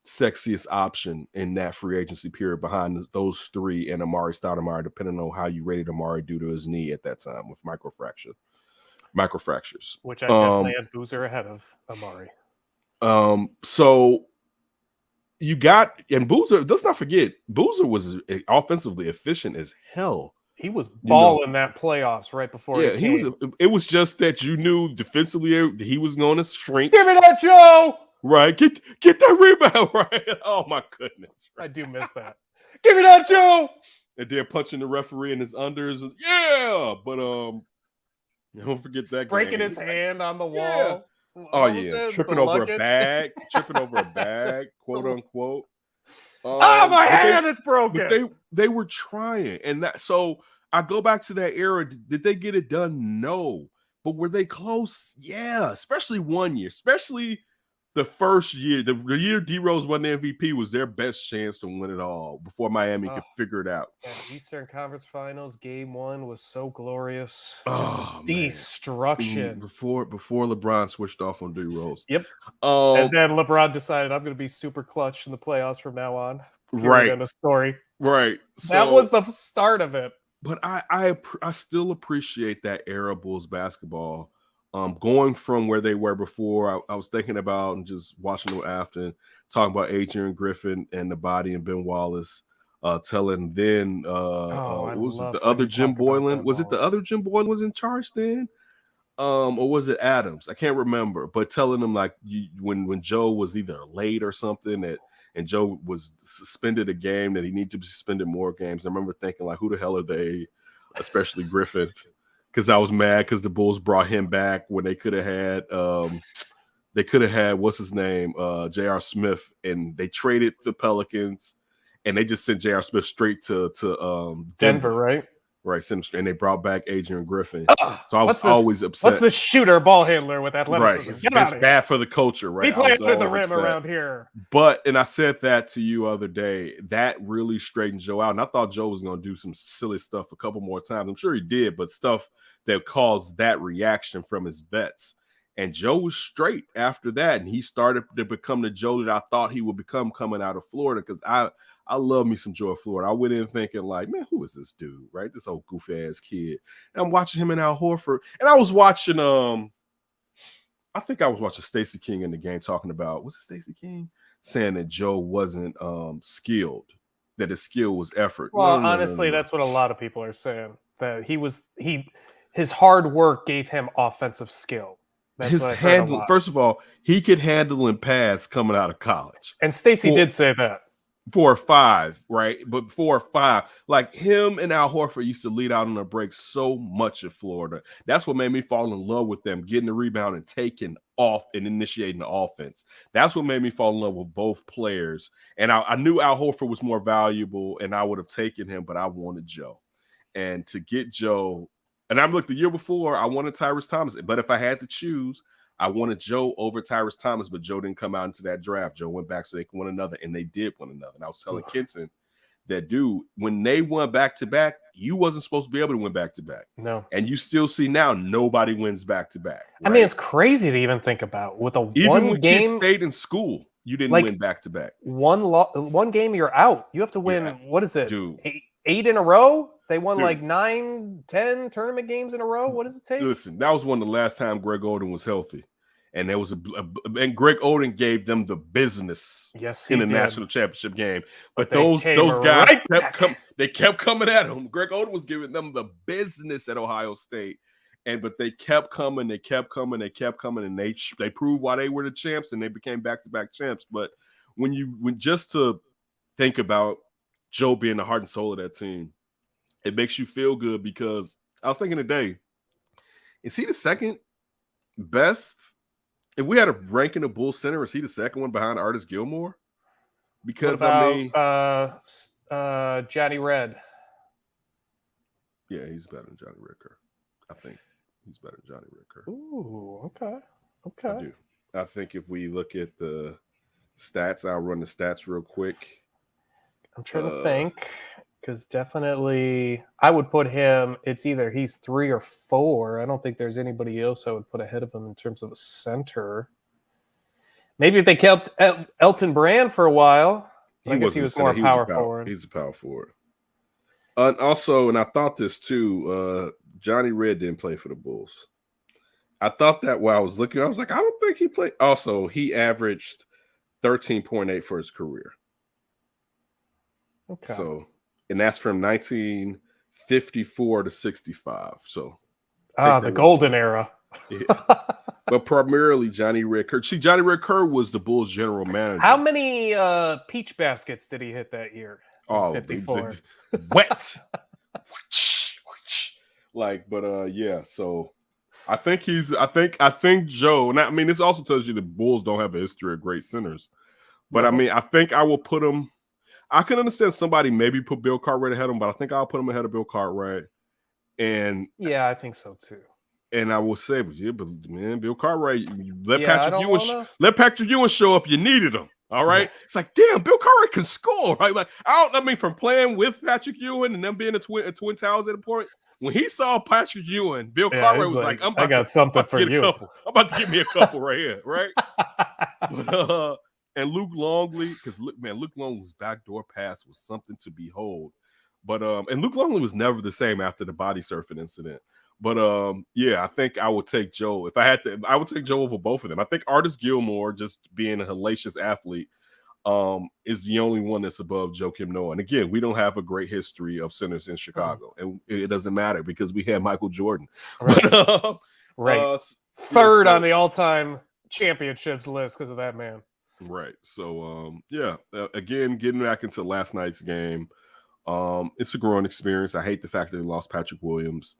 sexiest option in that free agency period behind those three and Amari Stoudemire, depending on how you rated Amari due to his knee at that time with microfractures. Which I definitely had Boozer ahead of Amari. So you got, and Boozer, let's not forget, Boozer was offensively efficient as hell. He was balling that playoffs right before Yeah, he came. It was just that you knew defensively he was going to shrink. Give me that, Joe! Right, get that rebound, right? Oh my goodness, right? I do miss that. Give me that, Joe! And then punching the referee in his unders, yeah. But don't forget that breaking game. his hand on the wall. Yeah. Oh yeah, tripping over a bag, quote unquote. My hand is broken. But they were trying, and that, so I go back to that era. Did they get it done? No. But were they close? Yeah, especially one year, especially the first year. The year D Rose won the MVP was their best chance to win it all before Miami could figure it out. Eastern Conference Finals Game 1 was so glorious. Oh, just destruction. Before LeBron switched off on D Rose. Yep. And then LeBron decided, I'm going to be super clutch in the playoffs from now on. Right. In a story. Right. That was the start of it. But I still appreciate that era Bulls basketball. Going from where they were before, I was thinking about and just watching them after, talking about Adrian Griffin and the body and Ben Wallace, telling then was it the other Jim Boylan? Was it the other Jim Boylan was in charge then? Or was it Adams? I can't remember. But telling them like when Joe was either late or something and Joe was suspended a game that he needed to be suspended more games. I remember thinking like, who the hell are they? Especially Griffin. Because I was mad because the Bulls brought him back when they could have had what's his name, J.R. Smith, and they traded the Pelicans, and they just sent J.R. Smith straight to Denver, right? Right, and they brought back Adrian Griffin. So I was always upset. What's the shooter ball handler with athleticism? Right, it's bad for the culture, right? He played under the rim around here. And I said that to you other day. That really straightened Joe out, and I thought Joe was going to do some silly stuff a couple more times. I'm sure he did, but stuff that caused that reaction from his vets. And Joe was straight after that, and he started to become the Joe that I thought he would become coming out of Florida, because I love me some Joe of Florida. I went in thinking like, man, who is this dude, right? This old goofy ass kid. And I'm watching him and Al Horford, and I was watching I think I was watching Stacey King in the game talking about, was it Stacey King? Saying that Joe wasn't skilled, that his skill was effort. Well, honestly, that's what a lot of people are saying, that his hard work gave him offensive skill. That's his handle. First of all, he could handle and pass coming out of college. And Stacey did say that. 4 or 5, right? But 4 or 5, like him and Al Horford used to lead out on the break so much in Florida. That's what made me fall in love with them, getting the rebound and taking off and initiating the offense. That's what made me fall in love with both players. And I knew Al Horford was more valuable, and I would have taken him, but I wanted Joe. And to get Joe, and I looked the year before, I wanted Tyrese Thomas. But if I had to choose, I wanted Joe over Tyrese Thomas, but Joe didn't come out into that draft. Joe went back so they could win another, and they did win another. And I was telling Kenton that, dude, when they won back-to-back, you wasn't supposed to be able to win back-to-back. No. And you still see now nobody wins back-to-back. Right? I mean, it's crazy to even think about. With even one when game, kids stayed in school, you didn't win back-to-back. One game, you're out. You have to win, what is it, dude. 8 in a row? They won like 9, 10 tournament games in a row. What does it take? Listen, that was one of the last time Greg Oden was healthy. And there was and Greg Oden gave them the business in the national championship game. But those guys kept coming at him. Greg Oden was giving them the business at Ohio State. But they kept coming, and they proved why they were the champs, and they became back-to-back champs. But when just to think about Joe being the heart and soul of that team, it makes you feel good, because I was thinking today, is he the second best? If we had a ranking of Bulls center, is he the second one behind Artis Gilmore? Because Johnny Red. Yeah, he's better than Johnny Ricker, I think. He's better than Johnny Red Kerr. Ooh, okay. I Okay. do. I think if we look at the stats, I'll run the stats real quick. I'm trying to think, because definitely I would put him, it's either he's 3 or 4. I don't think there's anybody else I would put ahead of him in terms of a center. Maybe if they kept Elton Brand for a while. I guess he was more power forward. He's a power forward. And also, and I thought this too, Johnny Red didn't play for the Bulls. I thought that while I was looking, I was like, I don't think he played. Also, he averaged 13.8 for his career. Okay. So, and that's from 1954 to 65. So, the golden era. Yeah. But primarily Johnny Red Kerr. See, Johnny Red Kerr was the Bulls' general manager. How many peach baskets did he hit that year? Oh, 54. Wet. Like, but yeah. So I think Joe. And I mean, this also tells you the Bulls don't have a history of great centers. But I mean, I think I will put him. I can understand somebody maybe put Bill Cartwright ahead of him, but I think I'll put him ahead of Bill Cartwright. And yeah, I think so too. And I will say, but man, Bill Cartwright, let Patrick Ewing show up. You needed him. All right. Yeah. It's like, damn, Bill Cartwright can score, right? Like, I mean, from playing with Patrick Ewing and them being a Twin Towers at a point, when he saw Patrick Ewing, Bill Cartwright was like, I got something for you. I'm about to get me a couple right here, right? But, and Luke Longley, because Luke Longley's backdoor pass was something to behold. But and Luke Longley was never the same after the body surfing incident. But yeah, I think I would take Joe. If I had to, I would take Joe over both of them. I think Artis Gilmore, just being a hellacious athlete, is the only one that's above Joakim Noah. And again, we don't have a great history of centers in Chicago, and it doesn't matter because we had Michael Jordan. Right. But, right. Third on the all-time championships list because of that man. Right. So yeah. Again, getting back into last night's game, it's a growing experience. I hate the fact that they lost Patrick Williams.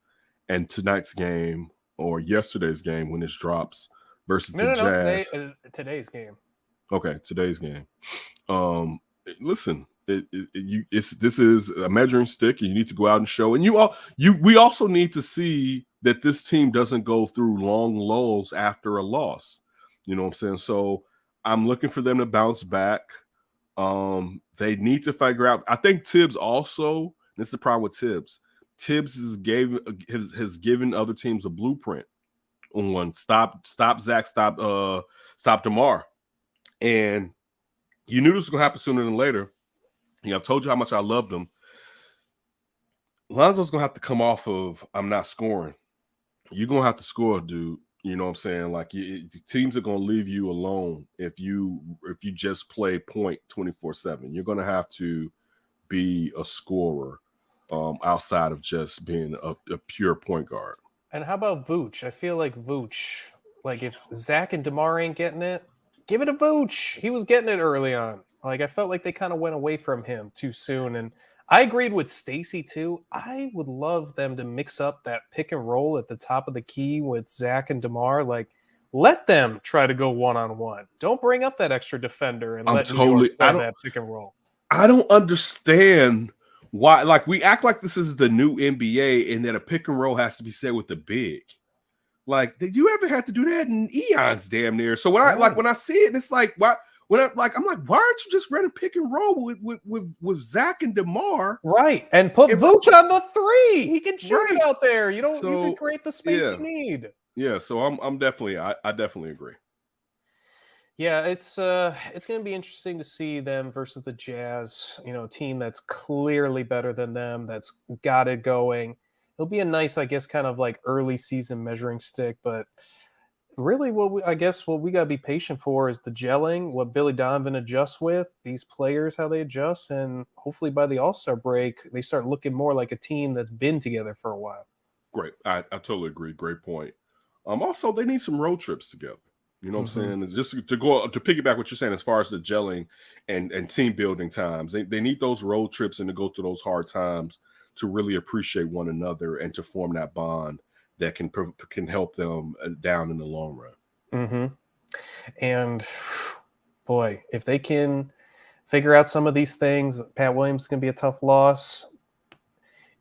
And tonight's game or yesterday's game when this drops versus the Jazz. Today's game. Okay, today's game. Listen, this is a measuring stick, and you need to go out and show. And we also need to see that this team doesn't go through long lulls after a loss. You know what I'm saying? So I'm looking for them to bounce back. They need to figure out. I think Tibbs also. This is the problem with Tibbs. Tibbs has given other teams a blueprint on stop Zach, stop DeMar. And you knew this was gonna happen sooner than later. I've told you how much I loved him. Lonzo's gonna have to come off of I'm not scoring. You're gonna have to score, dude. You know what I'm saying? Like teams are gonna leave you alone if you just play point 24/7. You're gonna have to be a scorer. Outside of just being a pure point guard. And how about Vooch? I feel like Vooch, like if Zach and DeMar ain't getting it, give it to Vooch. He was getting it early on. Like I felt like they kind of went away from him too soon. And I agreed with Stacy too. I would love them to mix up that pick and roll at the top of the key with Zach and DeMar. Like let them try to go one-on-one. Don't bring up that extra defender and let New York play that pick and roll. I don't understand why, like, we act like this is the new NBA and that a pick and roll has to be set with the big. Like, did you ever have to do that in eons, damn near? So when I see it, it's like, why? I'm like, why aren't you just running pick and roll with Zach and DeMar? Right, and put Vooch on the 3. He can shoot it out there. You can create the space you need. Yeah, so I'm definitely, I definitely agree. Yeah, it's going to be interesting to see them versus the Jazz, a team that's clearly better than them, that's got it going. It'll be a nice, I guess, kind of like early season measuring stick, but really what we got to be patient for is the gelling, what Billy Donovan adjusts with, these players, how they adjust, and hopefully by the All-Star break, they start looking more like a team that's been together for a while. Great. I totally agree. Great point. Also, they need some road trips together. You know what I'm saying? It's just to piggyback what you're saying as far as the gelling and team building times. They need those road trips and to go through those hard times to really appreciate one another and to form that bond that can help them down in the long run. Mm-hmm. And boy, if they can figure out some of these things, Pat Williams is going to be a tough loss.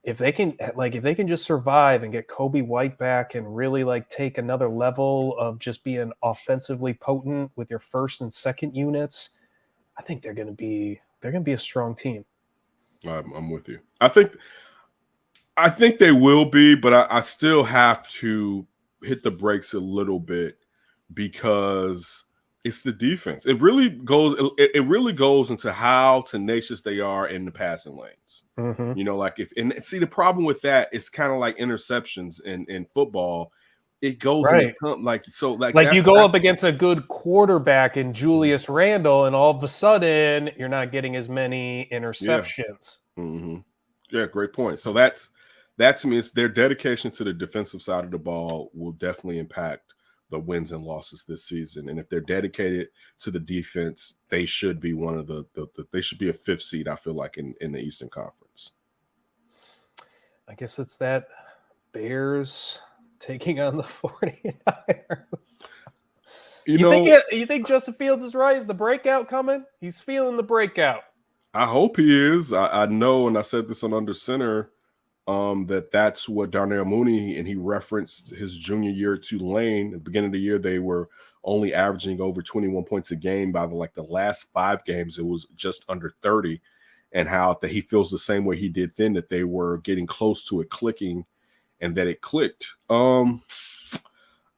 if they can just survive and get Kobe White back and really like take another level of just being offensively potent with your first and second units, I think they're gonna be a strong team. I'm with you. I think they will be, but I still have to hit the brakes a little bit because it's the defense. It really goes into how tenacious they are in the passing lanes. Mm-hmm. You know, like and see the problem with that is kind of like interceptions in football. It goes Right. like you go up against a good quarterback in Julius Randle, and all of a sudden you're not getting as many interceptions. Mm-hmm. Yeah, great point. So that to me is their dedication to the defensive side of the ball will definitely impact the wins and losses this season. And if they're dedicated to the defense, they should be one of they should be a 5th seed, I feel like, in the Eastern Conference. I guess it's that Bears taking on the 49ers. You think Justin Fields is right? Is the breakout coming? He's feeling the breakout. I hope he is. I know, and I said this on Under Center, that's what Darnell Mooney, and he referenced his junior year at Tulane. At the beginning of the year, they were only averaging over 21 points a game. By the last 5 games, it was just under 30, and how that he feels the same way he did then, that they were getting close to it clicking, and that it clicked.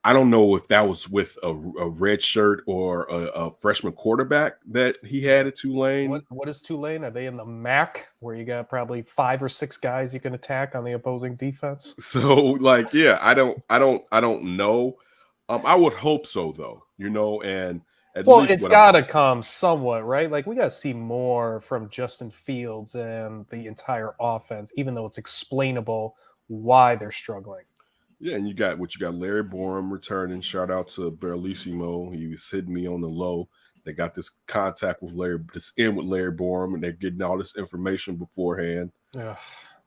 I don't know if that was with a red shirt or a freshman quarterback that he had at Tulane. What is Tulane? Are they in the MAC where you got probably 5 or 6 guys you can attack on the opposing defense? So like, yeah, I don't know. I would hope so though, you know, and it's got to come somewhat, right? Like we got to see more from Justin Fields and the entire offense, even though it's explainable why they're struggling. Yeah, and you got Larry Borum returning. Shout out to Berlissimo. He was hitting me on the low. They got this contact with Larry Borum, and they're getting all this information beforehand. Ugh.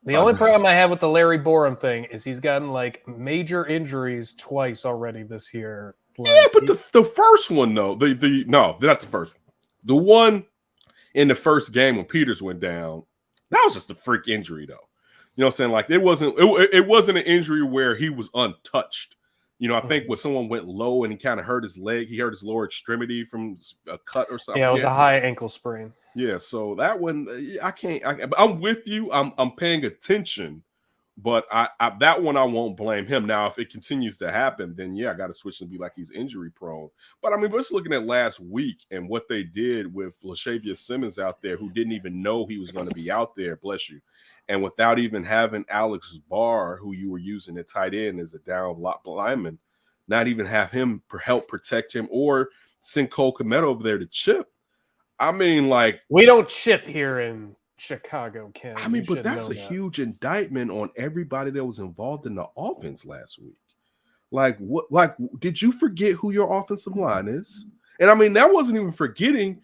The only problem I have with the Larry Borum thing is he's gotten like major injuries twice already this year. Like, yeah, but the first one though, no, not the first one. The one in the first game when Peters went down, that was just a freak injury though. You know what I'm saying? Like it wasn't an injury where he was untouched. You know, I think when someone went low and he kind of hurt his leg, he hurt his lower extremity from a cut or something. Yeah, it was a high ankle sprain. Yeah, so that one I'm with you. I'm paying attention, but that one I won't blame him. Now, if it continues to happen, then yeah, I got to switch and be like he's injury prone. But I mean, just looking at last week and what they did with LaShavia Simmons out there, who didn't even know he was going to be out there. Bless you. And without even having Alex Barr, who you were using at tight end as a down lineman, not even have him help protect him or send Cole Kmet over there to chip. I mean, like, we don't chip here in Chicago, Ken. I mean, but that's a huge indictment on everybody that was involved in the offense last week. Like, what? Like, did you forget who your offensive line is? And I mean, that wasn't even forgetting.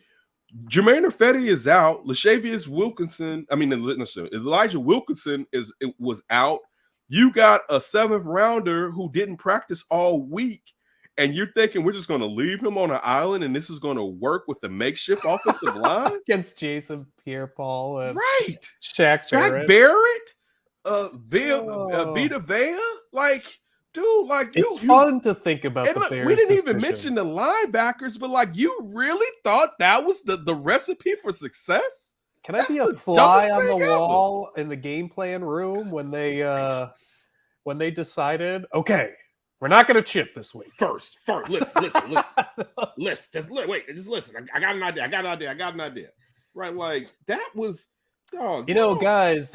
Jermaine Ifedi is out. Elijah Wilkinson was out. You got a 7th rounder who didn't practice all week, and you're thinking we're just going to leave him on an island and this is going to work with the makeshift offensive line against Jason Pierre-Paul and Shaq Barrett, Vita Vea, like. Dude, like it's fun to think about the Bears. We didn't even mention the linebackers, but like you really thought that was the recipe for success? Can I be a fly on the wall in the game plan room when they decided, okay, we're not going to chip this week? First, listen. Just listen. I got an idea. Right, like that was. Oh, you know, guys,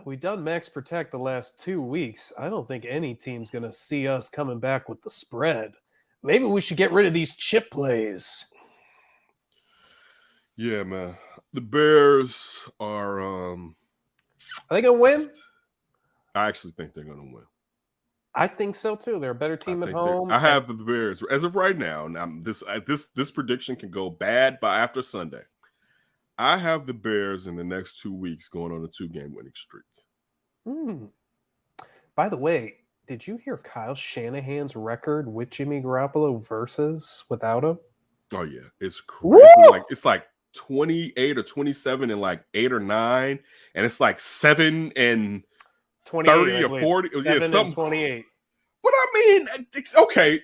we done Max Protect the last 2 weeks. I don't think any team's going to see us coming back with the spread. Maybe we should get rid of these chip plays. Yeah, man. The Bears are Are they going to win? I actually think they're going to win. I think so too. They're a better team at home. I have the Bears as of right now. Now this prediction can go bad by after Sunday. I have the Bears in the next 2 weeks going on a 2-game winning streak. By the way, did you hear Kyle Shanahan's record with Jimmy Garoppolo versus without him? Oh yeah, it's crazy. It's like 28 or 27 and like 8 or 9, and it's like 7 and 28, 30 I or believe. 40. Yeah, 7 and something. 28. But I mean, okay,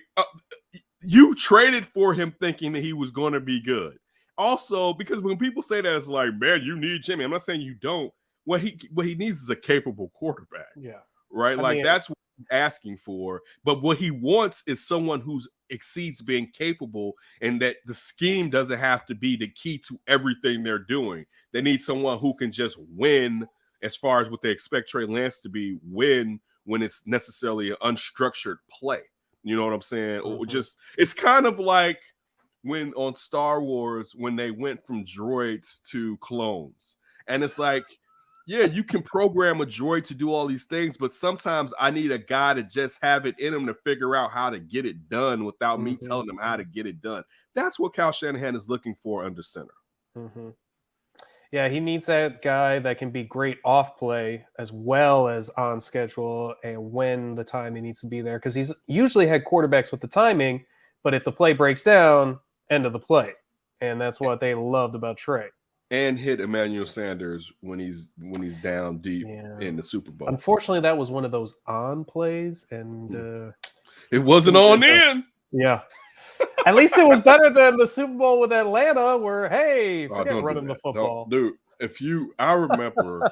you traded for him thinking that he was going to be good. Also, because when people say that, it's like, man, you need Jimmy. I'm not saying you don't. What he needs is a capable quarterback. Yeah. Right? I Like mean, that's what he's asking for. But what he wants is someone who exceeds being capable, and that the scheme doesn't have to be the key to everything they're doing. They need someone who can just win as far as what they expect Trey Lance to be, win when it's necessarily an unstructured play. You know what I'm saying? Or just it's kind of like when on Star Wars, when they went from droids to clones. And it's like, yeah, you can program a droid to do all these things, but sometimes I need a guy to just have it in him to figure out how to get it done without me telling him how to get it done. That's what Kyle Shanahan is looking for under center. Yeah, he needs that guy that can be great off play as well as on schedule and when the time he needs to be there. Because he's usually had quarterbacks with the timing, but if the play breaks down, end of the play. And that's what they loved about Trey. And hit Emmanuel Sanders when he's down deep in the Super Bowl. Unfortunately, that was one of those on plays, and it wasn't on in. Yeah. At least it was better than the Super Bowl with Atlanta, where hey, forget running the football, dude. I remember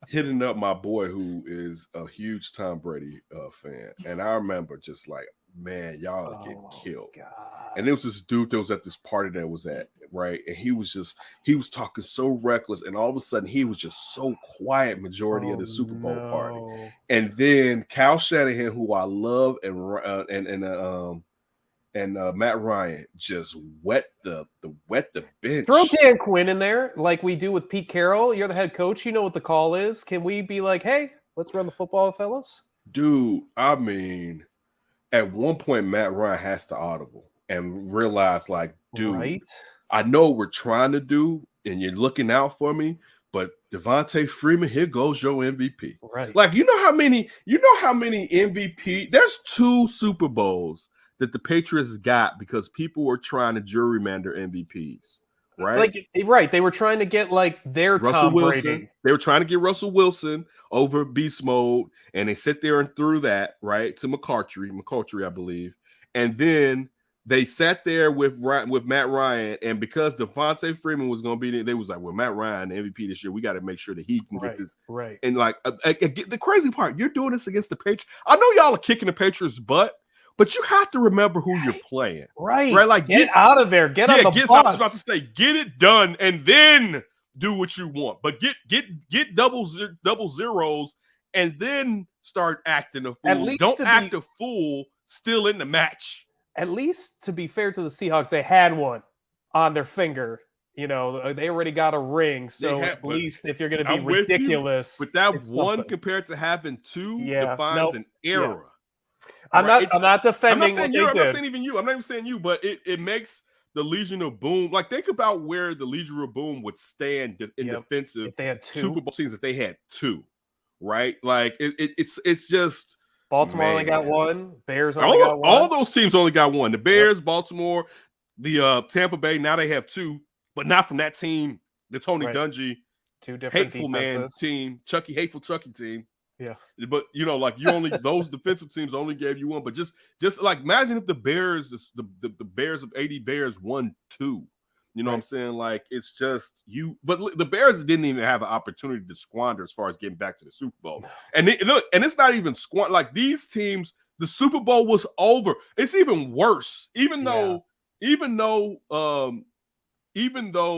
hitting up my boy who is a huge Tom Brady fan, and I remember just like, man, y'all are getting killed. God. And there was this dude that was at this party that was at, right? And he was talking so reckless, and all of a sudden he was just so quiet majority of the Super Bowl party. And then Kyle Shanahan, who I love, and Matt Ryan just wet the bench. Throw Dan Quinn in there like we do with Pete Carroll. You're the head coach. You know what the call is. Can we be like, hey, let's run the football, fellas? Dude, I mean, at one point, Matt Ryan has to audible and realize, like, dude, right? I know what we're trying to do, and you're looking out for me, but Devontae Freeman, here goes your MVP. Right. Like, you know how many MVP? There's 2 Super Bowls that the Patriots got because people were trying to gerrymander MVPs. Right. Right. They were trying to get like their Russell Tom Wilson. Brady. They were trying to get Russell Wilson over beast mode, and they sit there and threw that right to McCourty, I believe. And then they sat there with Matt Ryan, and because Devontae Freeman was going to be there, they was like, well, Matt Ryan, the MVP this year, we got to make sure that he can get this. Right. And like the crazy part, you're doing this against the Patriots. I know y'all are kicking the Patriots' butt, but you have to remember who you're playing. Right. Like get out of there. Get on the bus. I was about to say, get it done and then do what you want. But get double zeros and then start acting a fool. Don't act a fool still in the match. At least to be fair to the Seahawks, they had one on their finger. You know, they already got a ring. So at least if you're going to be ridiculous. But that one compared to having 2 defines an era. I'm not defending what they did. I'm not saying even you. I'm not even saying you, but it makes the Legion of Boom. Like, think about where the Legion of Boom would stand in defensive if they had 2 Super Bowl teams. If they had 2, right? Like it's just Baltimore only got 1. Bears only got 1. All those teams only got 1. The Bears, Baltimore, the Tampa Bay. Now they have 2, but not from that team. The Tony Dungy, 2 different hateful defenses. man team, hateful Chucky team. Yeah, but you know, like you only those defensive teams only gave you 1. But just like imagine if the Bears, the Bears of 80 Bears won 2. You know what I'm saying? Like it's just you. But the Bears didn't even have an opportunity to squander as far as getting back to the Super Bowl. And it's not even squander. Like these teams, the Super Bowl was over. It's even worse. Even though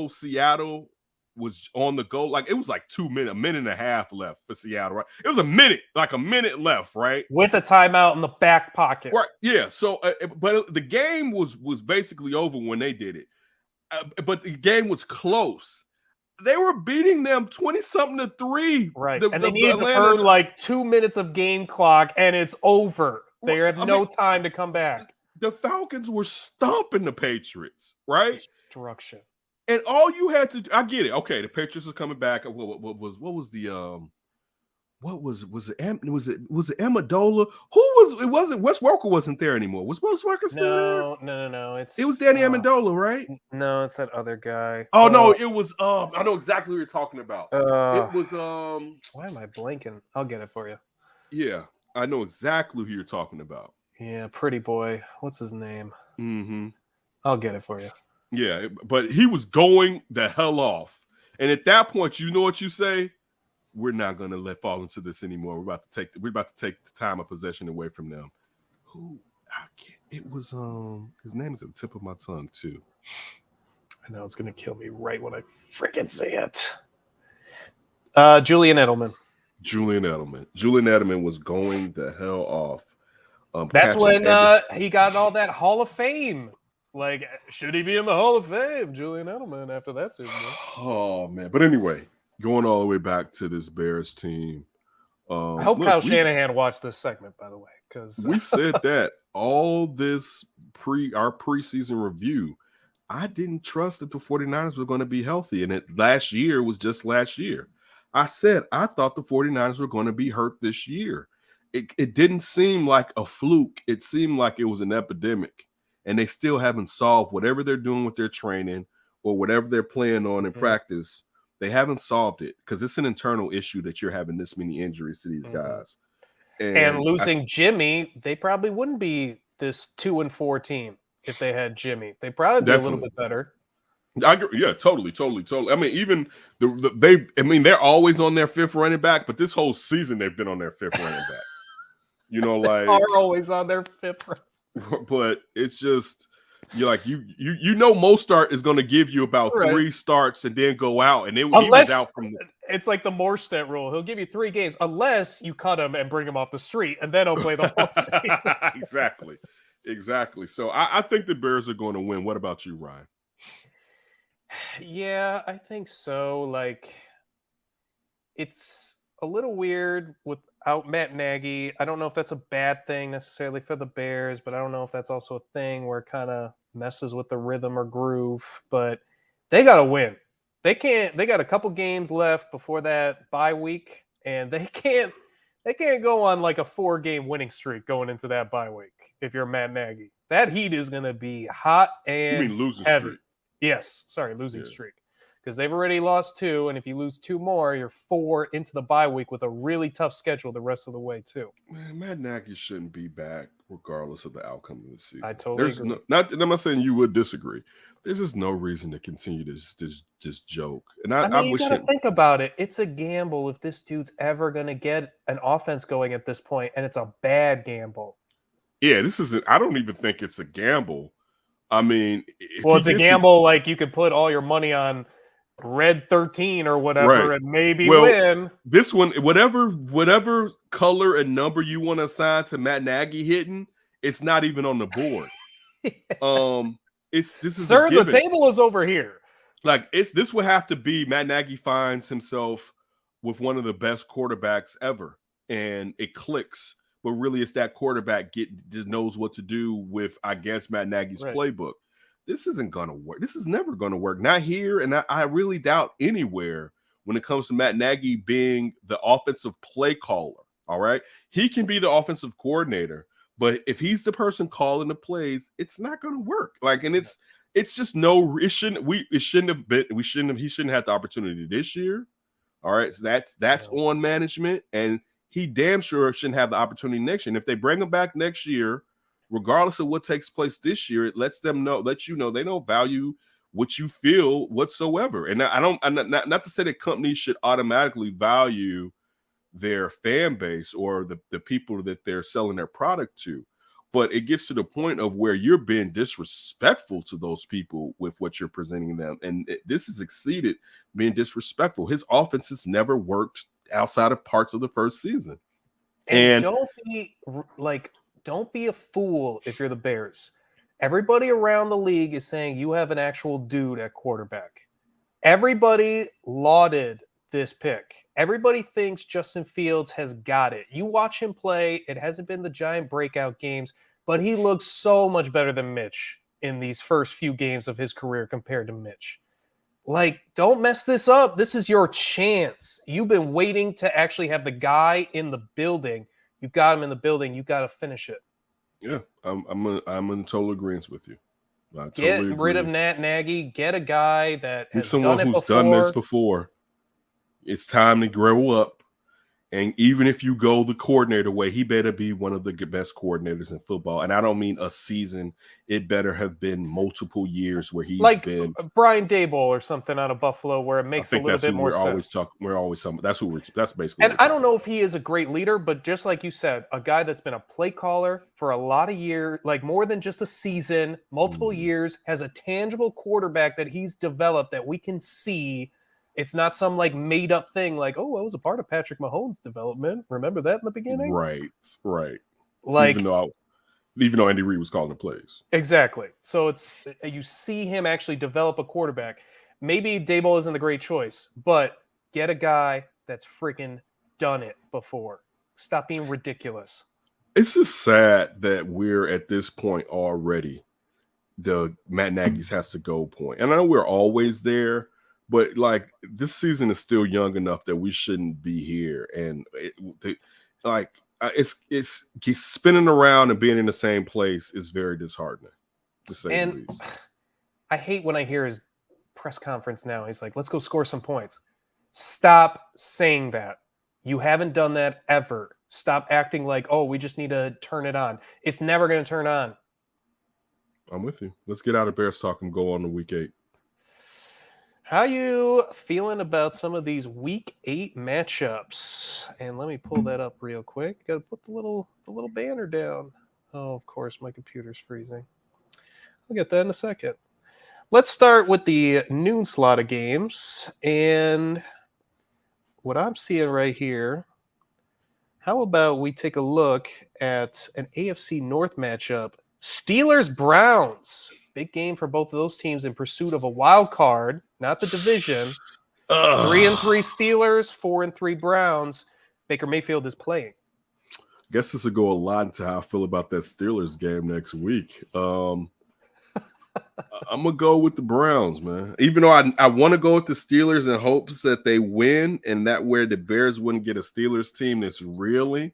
Seattle was on the go, like it was like a minute and a half left for Seattle, right? It was a minute left, right? With a timeout in the back pocket, right? Yeah. So, but the game was basically over when they did it. But the game was close. They were beating them 20-something to 3, right? And they needed to earn like 2 minutes of game clock, and it's over. They have no time to come back. The Falcons were stomping the Patriots, right? Destruction. And all you had to do, I get it. Okay, the Patriots are coming back. What was the what was it Amendola? Who was it? Wasn't Wes Welker wasn't there anymore? Was Wes Welker still there? No. It was Danny Amendola, right? No, it's that other guy. Oh no, it was I know exactly what you're talking about. It was Why am I blanking? I'll get it for you. yeah, I know exactly who you're talking about. Yeah, pretty boy. What's his name? Mm-hmm. I'll get it for you. Yeah, but he was going the hell off. And at that point, you know what you say? We're not going to let fall into this anymore. We're about to take the time of possession away from them. Who? It was his name is at the tip of my tongue too. I know it's going to kill me right when I freaking say it. Julian Edelman. Julian Edelman was going the hell off. That's when he got all that Hall of Fame. Like, should he be in the Hall of Fame? Julian Edelman after that season. Oh man! But anyway, going all the way back to this Bears team. I hope Kyle Shanahan watched this segment, by the way, because we said that all this our preseason review. I didn't trust that the 49ers were going to be healthy, and last year was just last year. I said I thought the 49ers were going to be hurt this year. It didn't seem like a fluke. It seemed like it was an epidemic, and they still haven't solved whatever they're doing with their training or whatever they're playing on in practice. They haven't solved it because it's an internal issue that you're having this many injuries to these guys. And losing Jimmy, they probably wouldn't be this 2-4 team if they had Jimmy. They'd probably be a little bit better. I agree. Yeah, totally. I mean, even they're always on their fifth running back, but this whole season they've been on their fifth running back. You know, like are always on their fifth. But it's just you're like you Mostert is going to give you about 3 starts and then go out, and he was out from. It's like the Morstead rule. He'll give you 3 games unless you cut him and bring him off the street, and then he'll play the whole season. Exactly. So I think the Bears are going to win. What about you, Ryan? Yeah, I think so. Like, it's a little weird without Matt Nagy. I don't know if that's a bad thing necessarily for the Bears, but I don't know if that's also a thing where it kind of messes with the rhythm or groove. But they got to win. They got a couple games left before that bye week, and they can't go on like a 4-game winning streak going into that bye week if you're Matt Nagy. That heat is going to be hot and you mean losing heavy. streak? Yes, sorry, losing streak. Because they've already lost 2, and if you lose 2 more, you're 4 into the bye week with a really tough schedule the rest of the way, too. Man, Matt Nagy shouldn't be back regardless of the outcome of the season. I totally agree. I'm not saying you would disagree. There's just no reason to continue this joke. And I mean, you got to think about it. It's a gamble if this dude's ever going to get an offense going at this point, and it's a bad gamble. Yeah, I don't even think it's a gamble. I mean, it's a gamble like you could put all your money on Red 13 or whatever and maybe win. This one, whatever color and number you want to assign to Matt Nagy hitting, it's not even on the board. Sir, the table is over here. Like this would have to be Matt Nagy finds himself with one of the best quarterbacks ever, and it clicks. But really, it's that quarterback just knows what to do with, I guess, Matt Nagy's playbook. This isn't going to work. This is never going to work. Not here, and I really doubt anywhere when it comes to Matt Nagy being the offensive play caller. All right, he can be the offensive coordinator, but if he's the person calling the plays, it's not going to work. Like, and it's just no. He shouldn't have had the opportunity this year. All right, so that's on management, and he damn sure shouldn't have the opportunity next year. And if they bring him back next year, regardless of what takes place this year, it lets you know they don't value what you feel whatsoever. And not to say that companies should automatically value their fan base or the people that they're selling their product to, but it gets to the point of where you're being disrespectful to those people with what you're presenting them. And this has exceeded being disrespectful. His offense has never worked outside of parts of the first season. And don't be a fool if you're the Bears. Everybody around the league is saying you have an actual dude at quarterback. Everybody lauded this pick. Everybody thinks Justin Fields has got it. You watch him play. It hasn't been the giant breakout games, but he looks so much better than Mitch in these first few games of his career compared to Mitch. Like, don't mess this up. This is your chance. You've been waiting to actually have the guy in the building. You got him in the building. You got to finish it. Yeah, I'm in total agreement with you. I Get totally rid of agree. Nat Nagy. Get a guy that He's has someone done it who's before. done this before. It's time to grow up. And even if you go the coordinator way, he better be one of the best coordinators in football. And I don't mean a season. It better have been multiple years where he's Like been. Brian Daboll or something out of Buffalo, where it I makes a think little that's bit who more we're always sense. talking. We're always talking. That's basically. And I don't know if he is a great leader, but just like you said, a guy that's been a play caller for a lot of years, like more than just a season, multiple years, has a tangible quarterback that he's developed that we can see. It's not some like made up thing like, oh, I was a part of Patrick Mahomes' development. Remember that in the beginning? Right. Like, even though Andy Reid was calling the plays. exactly. So it's you see him actually develop a quarterback. Maybe Daboll isn't the great choice, but get a guy that's freaking done it before. Stop being ridiculous. It's just sad that we're at this point already. The Matt Nagy's has to go point, and I know we're always there, but like this season is still young enough that we shouldn't be here. And it's spinning around and being in the same place is very disheartening, to say the And least. I hate when I hear his press conference now. He's like, let's go score some points. Stop saying that. You haven't done that ever. Stop acting like, oh, we just need to turn it on. It's never going to turn on. I'm with you. Let's get out of Bears talk and go on to week 8. How you feeling about some of these week 8 matchups? And let me pull that up real quick. Got to put the little banner down. Oh, of course, my computer's freezing. I'll get that in a second. Let's start with the noon slot of games. And what I'm seeing right here, how about we take a look at an AFC North matchup? Steelers-Browns. Big game for both of those teams in pursuit of a wild card, not the division. 3-3 Steelers, 4-3 Browns. Baker Mayfield is playing. Guess this will go a lot into how I feel about that Steelers game next week. I'm gonna go with the Browns, man. Even though I want to go with the Steelers in hopes that they win, and that way the Bears wouldn't get a Steelers team that's really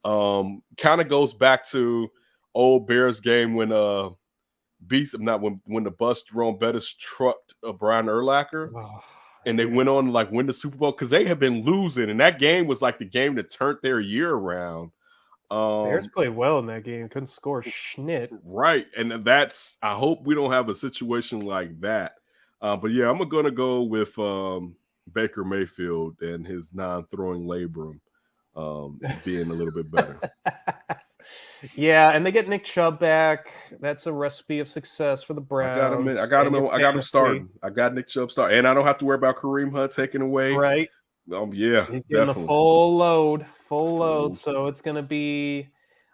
kind of goes back to old Bears game when when the bus Jerome Bettis trucked Brian Urlacher. Oh, And they went on to like win the Super Bowl because they had been losing, and that game was like the game that turned their year around. Bears played well in that game. Couldn't score schnit. Right, and I hope we don't have a situation like that. But yeah, I'm gonna go with Baker Mayfield and his non-throwing labrum being a little bit better. Yeah, and they get Nick Chubb back. That's a recipe of success for the Browns. I got him starting. I got Nick Chubb starting, and I don't have to worry about Kareem Hunt taking away. Right. Yeah, he's getting definitely. the full load. So it's going to be,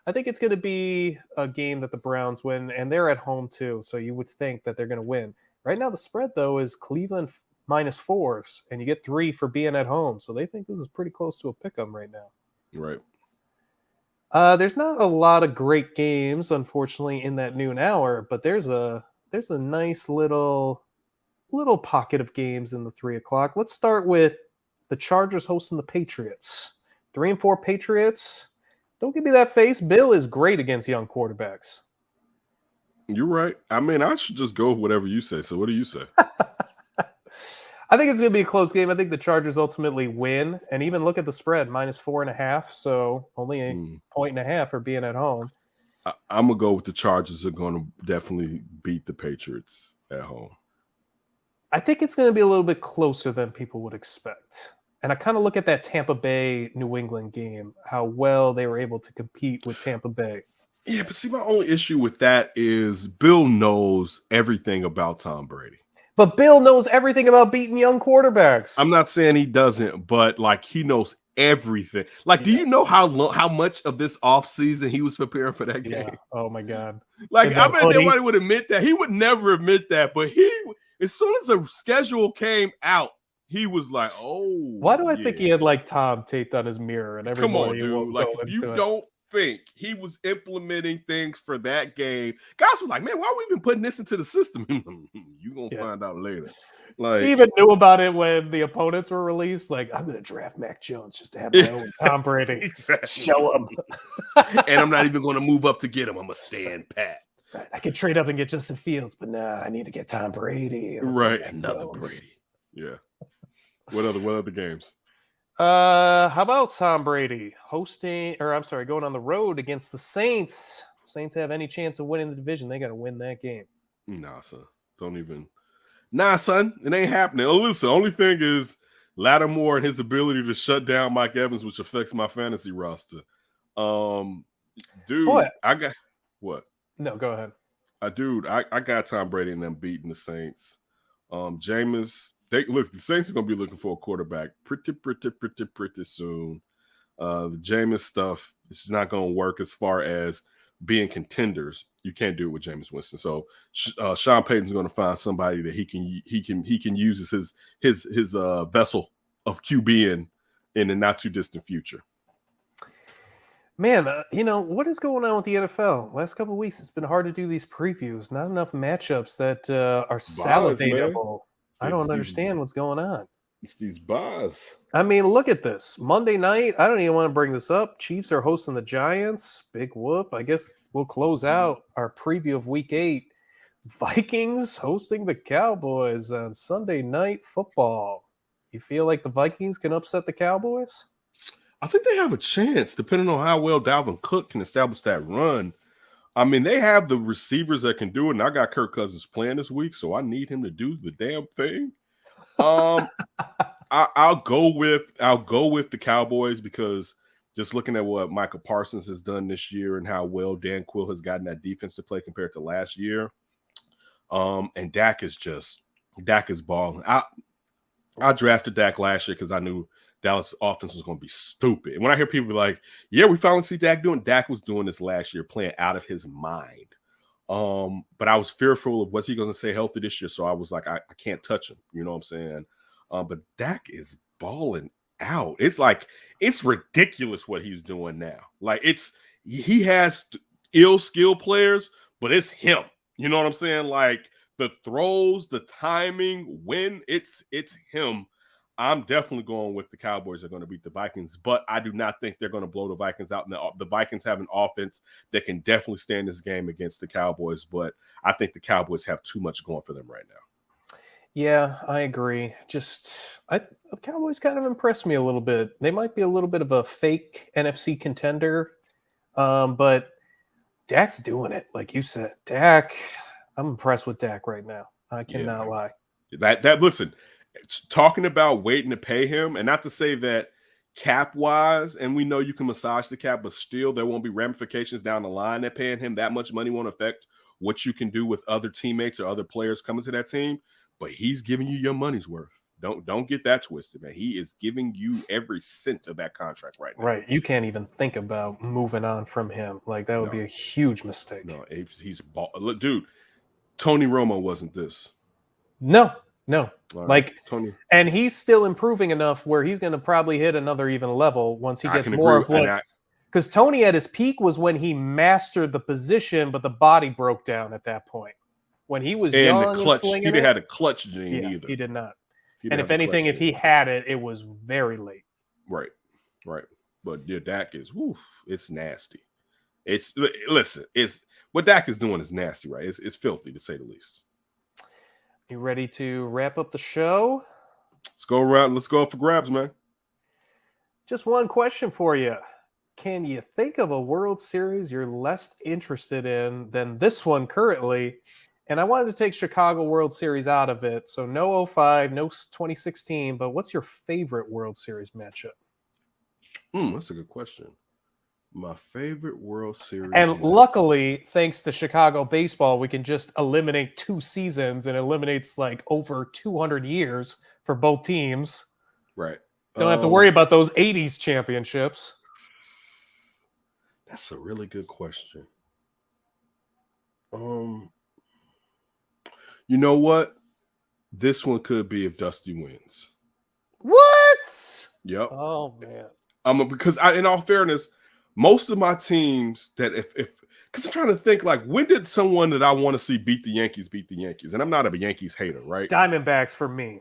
I think it's going to be a game that the Browns win, and they're at home too. So you would think that they're going to win. Right now, the spread though is Cleveland -4, and you get 3 for being at home. So they think this is pretty close to a pick 'em right now. Right. There's not a lot of great games, unfortunately, in that noon hour, but there's a nice little pocket of games in the 3 o'clock. Let's start with the Chargers hosting the Patriots. 3-4 Patriots. Don't give me that face. Bill is great against young quarterbacks. You're right. I mean, I should just go with whatever you say. So what do you say? I think it's going to be a close game. I think the Chargers ultimately win. And even look at the spread, -4.5. So only a 1.5 for being at home. I'm going to go with the Chargers are going to definitely beat the Patriots at home. I think it's going to be a little bit closer than people would expect. And I kind of look at that Tampa Bay New England game, how well they were able to compete with Tampa Bay. Yeah, but see, my only issue with that is Bill knows everything about Tom Brady. But Bill knows everything about beating young quarterbacks. I'm not saying he doesn't, but like he knows everything. Like, do you know how much of this offseason he was preparing for that game? Yeah. Oh my God. Like, I bet nobody would admit that. He would never admit that, but as soon as the schedule came out, he was like, "Oh." Why do I think he had like Tom taped on his mirror and every Come on, morning dude. Like, if you don't think he was implementing things for that game. Guys were like, man, why are we even putting this into the system? You gonna find out later. Like, He even knew about it when the opponents were released. Like, I'm gonna draft Mac Jones just to have my own Tom Brady. exactly. Show him. And I'm not even gonna move up to get him. I'm gonna stand pat. Right. I could trade up and get Justin Fields, but nah, I need to get Tom Brady. Right, another Brady. Yeah. What other games? How about Tom Brady going on the road against the Saints? Saints have any chance of winning the division? They got to win that game. Nah, son. Don't even. Nah, son. It ain't happening. Oh, listen, the only thing is Lattimore and his ability to shut down Mike Evans, which affects my fantasy roster. Dude, Boy. I got what? No, go ahead. I got Tom Brady and them beating the Saints. Jameis, the Saints are gonna be looking for a quarterback pretty soon. The Jameis stuff is not gonna work as far as being contenders. You can't do it with Jameis Winston. So Sean Payton's gonna find somebody that he can use as his vessel of QB in the not too distant future. Man, what is going on with the NFL? Last couple of weeks, it's been hard to do these previews. Not enough matchups that are salivatable. I don't understand what's going on. It's these buys. I mean, look at this. Monday night, I don't even want to bring this up. Chiefs are hosting the Giants. Big whoop. I guess we'll close out our preview of Week 8. Vikings hosting the Cowboys on Sunday Night Football. You feel like the Vikings can upset the Cowboys? I think they have a chance, depending on how well Dalvin Cook can establish that run. I mean, they have the receivers that can do it, and I got Kirk Cousins playing this week, so I need him to do the damn thing. I'll go with the Cowboys because just looking at what Michael Parsons has done this year and how well Dan Quill has gotten that defense to play compared to last year. And Dak is balling. I drafted Dak last year because I knew Dallas offense was going to be stupid. And when I hear people be like, yeah, we finally see Dak was doing this last year, playing out of his mind. But I was fearful of what's he going to stay healthy this year. So I was like, I can't touch him. You know what I'm saying? But Dak is balling out. It's like, it's ridiculous what he's doing now. Like he has ill skill players, but it's him. You know what I'm saying? Like the throws, the timing, when it's him. I'm definitely going with the Cowboys are going to beat the Vikings, but I do not think they're going to blow the Vikings out. Now, the Vikings have an offense that can definitely stand this game against the Cowboys, but I think the Cowboys have too much going for them right now. Yeah, I agree. The Cowboys kind of impressed me a little bit. They might be a little bit of a fake NFC contender, but Dak's doing it. Like you said, Dak, I'm impressed with Dak right now. I cannot lie. Listen, talking about waiting to pay him, and not to say that cap wise, and we know you can massage the cap, but still there won't be ramifications down the line that paying him that much money won't affect what you can do with other teammates or other players coming to that team. But he's giving you your money's worth. Don't get that twisted, man. He is giving you every cent of that contract right now. Right. You can't even think about moving on from him. Like that would be a huge mistake. No, look, dude, Tony Romo wasn't this. No. Right. Tony, and he's still improving enough where he's going to probably hit another even level once he gets more of what. Because Tony at his peak was when he mastered the position, but the body broke down at that point. When he was young and slinging he didn't have a clutch gene either. He did not. And if anything, if he had it, it was very late. Right. But yeah, Dak is, it's nasty. What Dak is doing is nasty, right? It's filthy to say the least. You ready to wrap up the show? Let's go around. Let's go up for grabs, man. Just one question for you. Can you think of a World Series you're less interested in than this one currently? And I wanted to take Chicago World Series out of it. So no 05, no 2016, but what's your favorite World Series matchup? That's a good question. My favorite World Series. And luckily, thanks to Chicago baseball, we can just eliminate 2 seasons and eliminates like over 200 years for both teams. Right. Don't have to worry about those 80s championships. That's a really good question. You know what? This one could be if Dusty wins. What? Yep. Oh, man. Because in all fairness, most of my teams that if because I'm trying to think like when did someone that I want to see beat the Yankees, and I'm not a Yankees hater, right? Diamondbacks for me.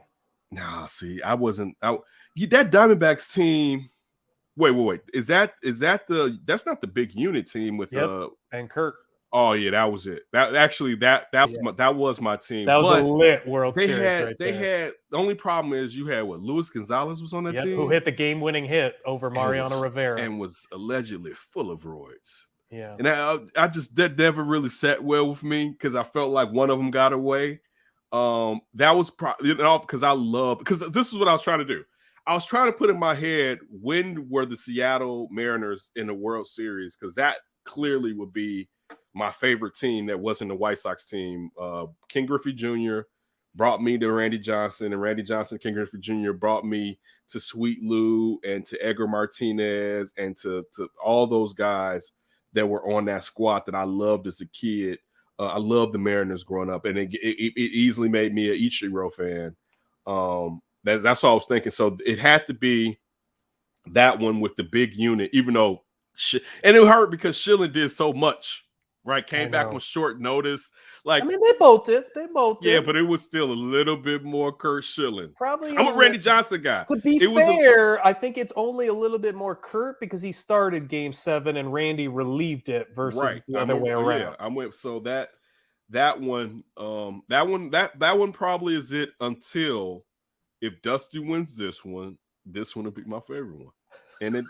Nah, see, I wasn't out. That Diamondbacks team. Wait. Is that that's not the big unit team with and Kurt. Oh yeah, that was it. That was my team. That was but a lit World they Series had right they there. had the only problem is you had Luis Gonzalez was on that team. Who hit the game-winning hit over Mariano Rivera and was allegedly full of roids. Yeah. And I just that never really sat well with me because I felt like one of them got away. That was probably because this is what I was trying to do. I was trying to put in my head when were the Seattle Mariners in the World Series because that clearly would be my favorite team that wasn't the White Sox team. Ken Griffey Jr. brought me to Randy Johnson, and Randy Johnson, Ken Griffey Jr. brought me to Sweet Lou and to Edgar Martinez and to all those guys that were on that squad that I loved as a kid. I loved the Mariners growing up, and it easily made me an Ichiro fan. That's what I was thinking. So it had to be that one with the big unit, even though, and it hurt because Schilling did so much. Right, came back on short notice. Like I mean, they both did. Yeah, but it was still a little bit more Kurt Schilling. Probably. I'm a Randy Johnson guy. To be fair, I think it's only a little bit more Kurt because he started Game 7 and Randy relieved it versus the other way around. Yeah, I went so that one probably is it until if Dusty wins this one will be my favorite one. And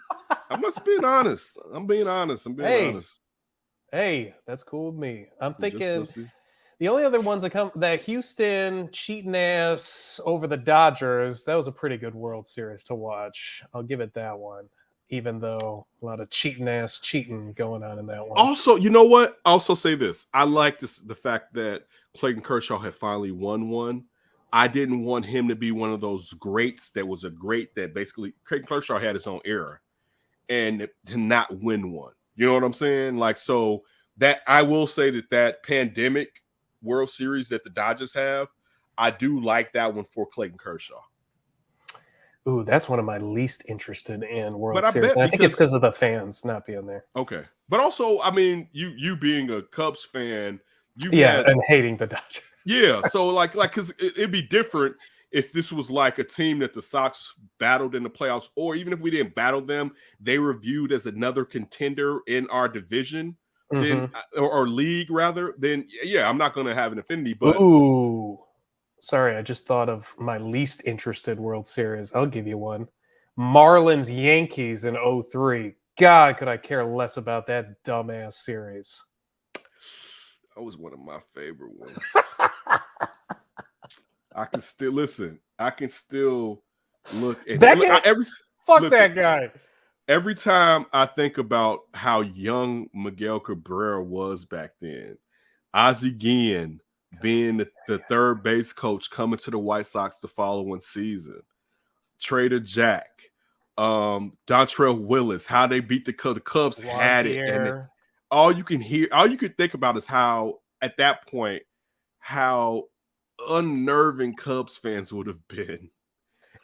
I'm just being honest. I'm being honest. Hey, that's cool with me. I'm thinking the only other ones that Houston cheating ass over the Dodgers, that was a pretty good World Series to watch. I'll give it that one, even though a lot of cheating going on in that one. Also, you know what? I'll also say this. I like the fact that Clayton Kershaw had finally won one. I didn't want him to be one of those greats that was a great that basically Clayton Kershaw had his own era and to not win one. You know what I'm saying? Like, so that I will say that pandemic World Series that the Dodgers have, I do like that one for Clayton Kershaw. Ooh, that's one of my least interested in World Series. I think it's because of the fans not being there. Okay. But also, I mean, you being a Cubs fan, and hating the Dodgers. Yeah. So like, because it'd be different if this was like a team that the Sox battled in the playoffs, or even if we didn't battle them, they were viewed as another contender in our division, then or league rather. Then yeah, I'm not going to have an affinity. But sorry, I just thought of my least interested World Series. I'll give you one: Marlins Yankees in 2003. God, could I care less about that dumbass series? That was one of my favorite ones. I can still listen. I can still look at that guy. Every time I think about how young Miguel Cabrera was back then, Ozzie Guillen being the third base coach coming to the White Sox the following season, Trader Jack, Dontrell Willis, how they beat the Cubs had it, and all you can think about is how at that point how unnerving Cubs fans would have been,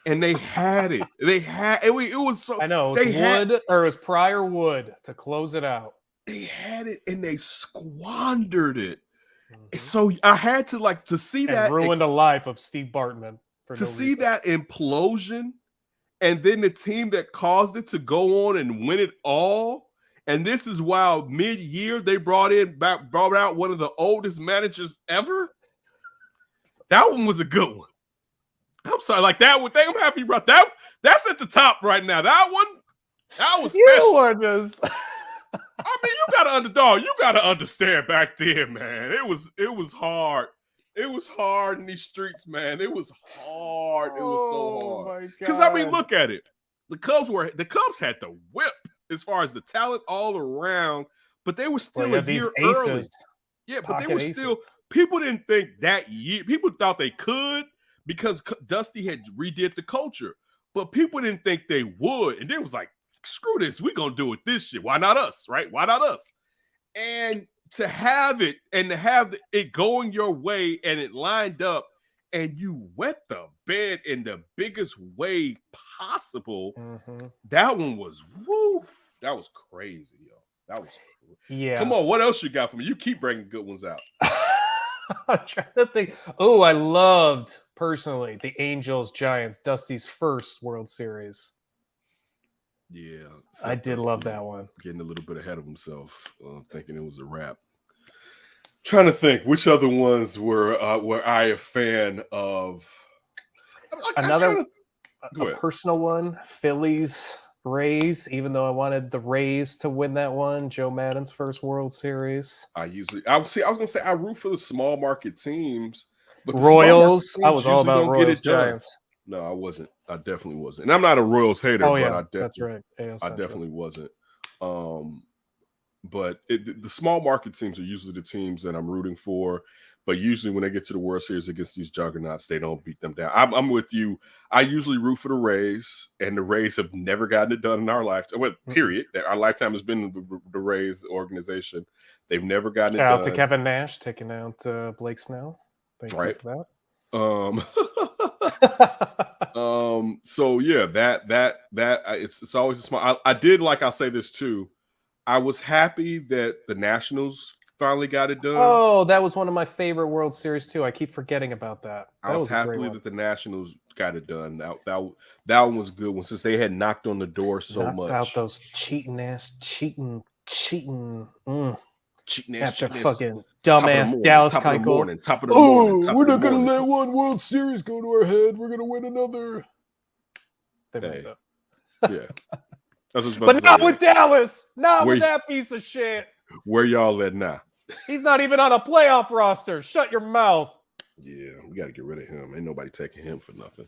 and they had it. It was so. I know it was Prior Wood to close it out. They had it and they squandered it. So I had to see that ruined the life of Steve Bartman see that implosion, and then the team that caused it to go on and win it all. And this is while mid-year they brought out one of the oldest managers ever. That one was a good one. I'm sorry, like that one thing. I'm happy you brought that. That's at the top right now. That was special. You were just. I mean, you gotta understand back then, man. It was hard. It was hard in these streets, man. It was hard. It was so hard. Because I mean, look at it. The Cubs had the whip as far as the talent all around, but they were still a year early. Yeah, but they were still. People didn't think that year. People thought they could because Dusty had redid the culture, but people didn't think they would. And they was like, screw this. We're going to do it this year. Why not us, right? Why not us? And to have it and to have it going your way and it lined up and you wet the bed in the biggest way possible, that one was woo. crazy, yo. That was crazy. Yeah. Come on, what else you got for me? You keep bringing good ones out. I'm trying to think. Oh, I loved personally the Angels Giants, Dusty's first World Series. Yeah, I did love Dusty that one. Getting a little bit ahead of himself, thinking it was a wrap. Trying to think which other ones were I a fan of. Another Go ahead. personal one, Phillies Rays. Even though I wanted the Rays to win that one, Joe Madden's first World Series. I was gonna say I root for the small market teams, but the Royals. small market I was all teams usually about don't get Royals it done. Giants. No, I wasn't. I definitely wasn't. And I'm not a Royals hater, Oh but yeah, I that's right. I definitely wasn't. But the small market teams are usually the teams that I'm rooting for. But usually when they get to the World Series against these juggernauts, they don't beat them down. I'm with you. I usually root for the Rays, and the Rays have never gotten it done in our lifetime. Well, period. Our lifetime has been the Rays organization. They've never gotten it Shout done. out to Kevin Nash taking out Blake Snell. Thank you for that. So yeah, that it's always a small. I did like, I'll say this too. I was happy that the Nationals finally got it done. Oh, that was one of my favorite World Series too. I keep forgetting about that. I was happy that the Nationals got it done. That one was a good one, since they had knocked on the door so much. Out those cheating. Cheating ass, After fucking dumbass Dallas Keuchel. Top of the morning. We're not gonna let one World Series go to our head. We're gonna win another. Yeah, that's what's but not with Dallas. Not with that piece of shit. Where y'all at now? He's not even on a playoff roster. Shut your mouth. Yeah, we got to get rid of him. Ain't nobody taking him for nothing.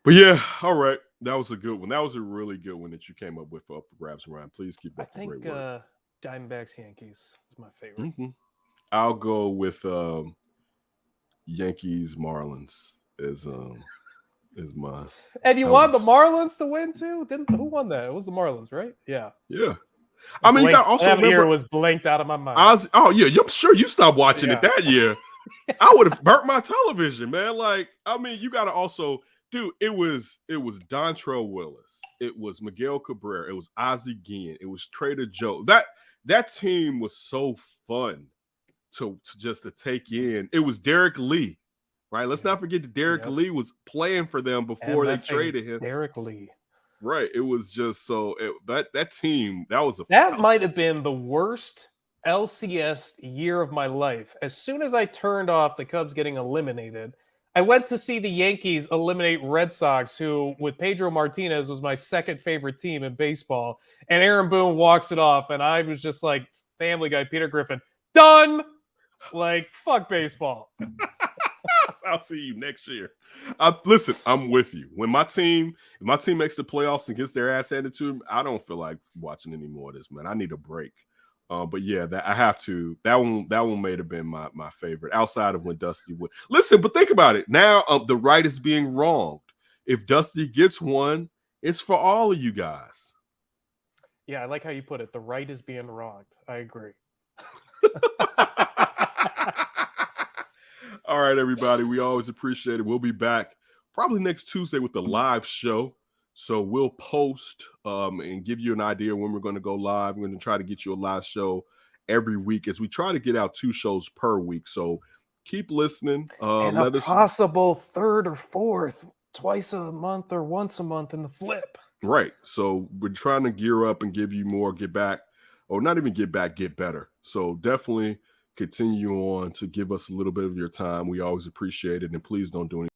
But yeah, all right. That was a good one. That was a really good one that you came up with for grabs, Ryan. Please keep up the great work. Diamondbacks Yankees is my favorite. Mm-hmm. I'll go with Yankees Marlins as mine. And you want the Marlins to win too? Who won that? It was the Marlins, right? Yeah. Yeah. I mean, you got also that remember, year was blanked out of my mind. I'm sure you stopped watching it that year. I would have burnt my television, man. Like, I mean, you got to also, dude. It was Dontrell Willis. It was Miguel Cabrera. It was Ozzie Guillen. It was Trader Joe. That team was so fun to take in. It was Derek Lee, right? Let's not forget that Derek Lee was playing for them before they traded him. Derek Lee. Right. It was just that team, that might have been the worst LCS year of my life. As soon as I turned off the Cubs getting eliminated, I went to see the Yankees eliminate Red Sox, who with Pedro Martinez was my second favorite team in baseball. And Aaron Boone walks it off. And I was just like, Family Guy, Peter Griffin, done. Like, fuck baseball. I'll see you next year. Listen, I'm with you. When if my team makes the playoffs and gets their ass handed to them, I don't feel like watching any more of this, man. I need a break. But yeah, I have to. That one may have been my favorite outside of when Dusty would. Listen, but think about it. Now the right is being wronged. If Dusty gets one, it's for all of you guys. Yeah, I like how you put it. The right is being wronged. I agree. All right, everybody. We always appreciate it. We'll be back probably next Tuesday with the live show. So we'll post and give you an idea when we're going to go live. We're going to try to get you a live show every week as we try to get out 2 shows per week. So keep listening. And a possible third or fourth, twice a month or once a month in the flip. Right. So we're trying to gear up and give you more, get back, or not even get back, get better. So definitely continue on to give us a little bit of your time. We always appreciate it. And please don't do anything.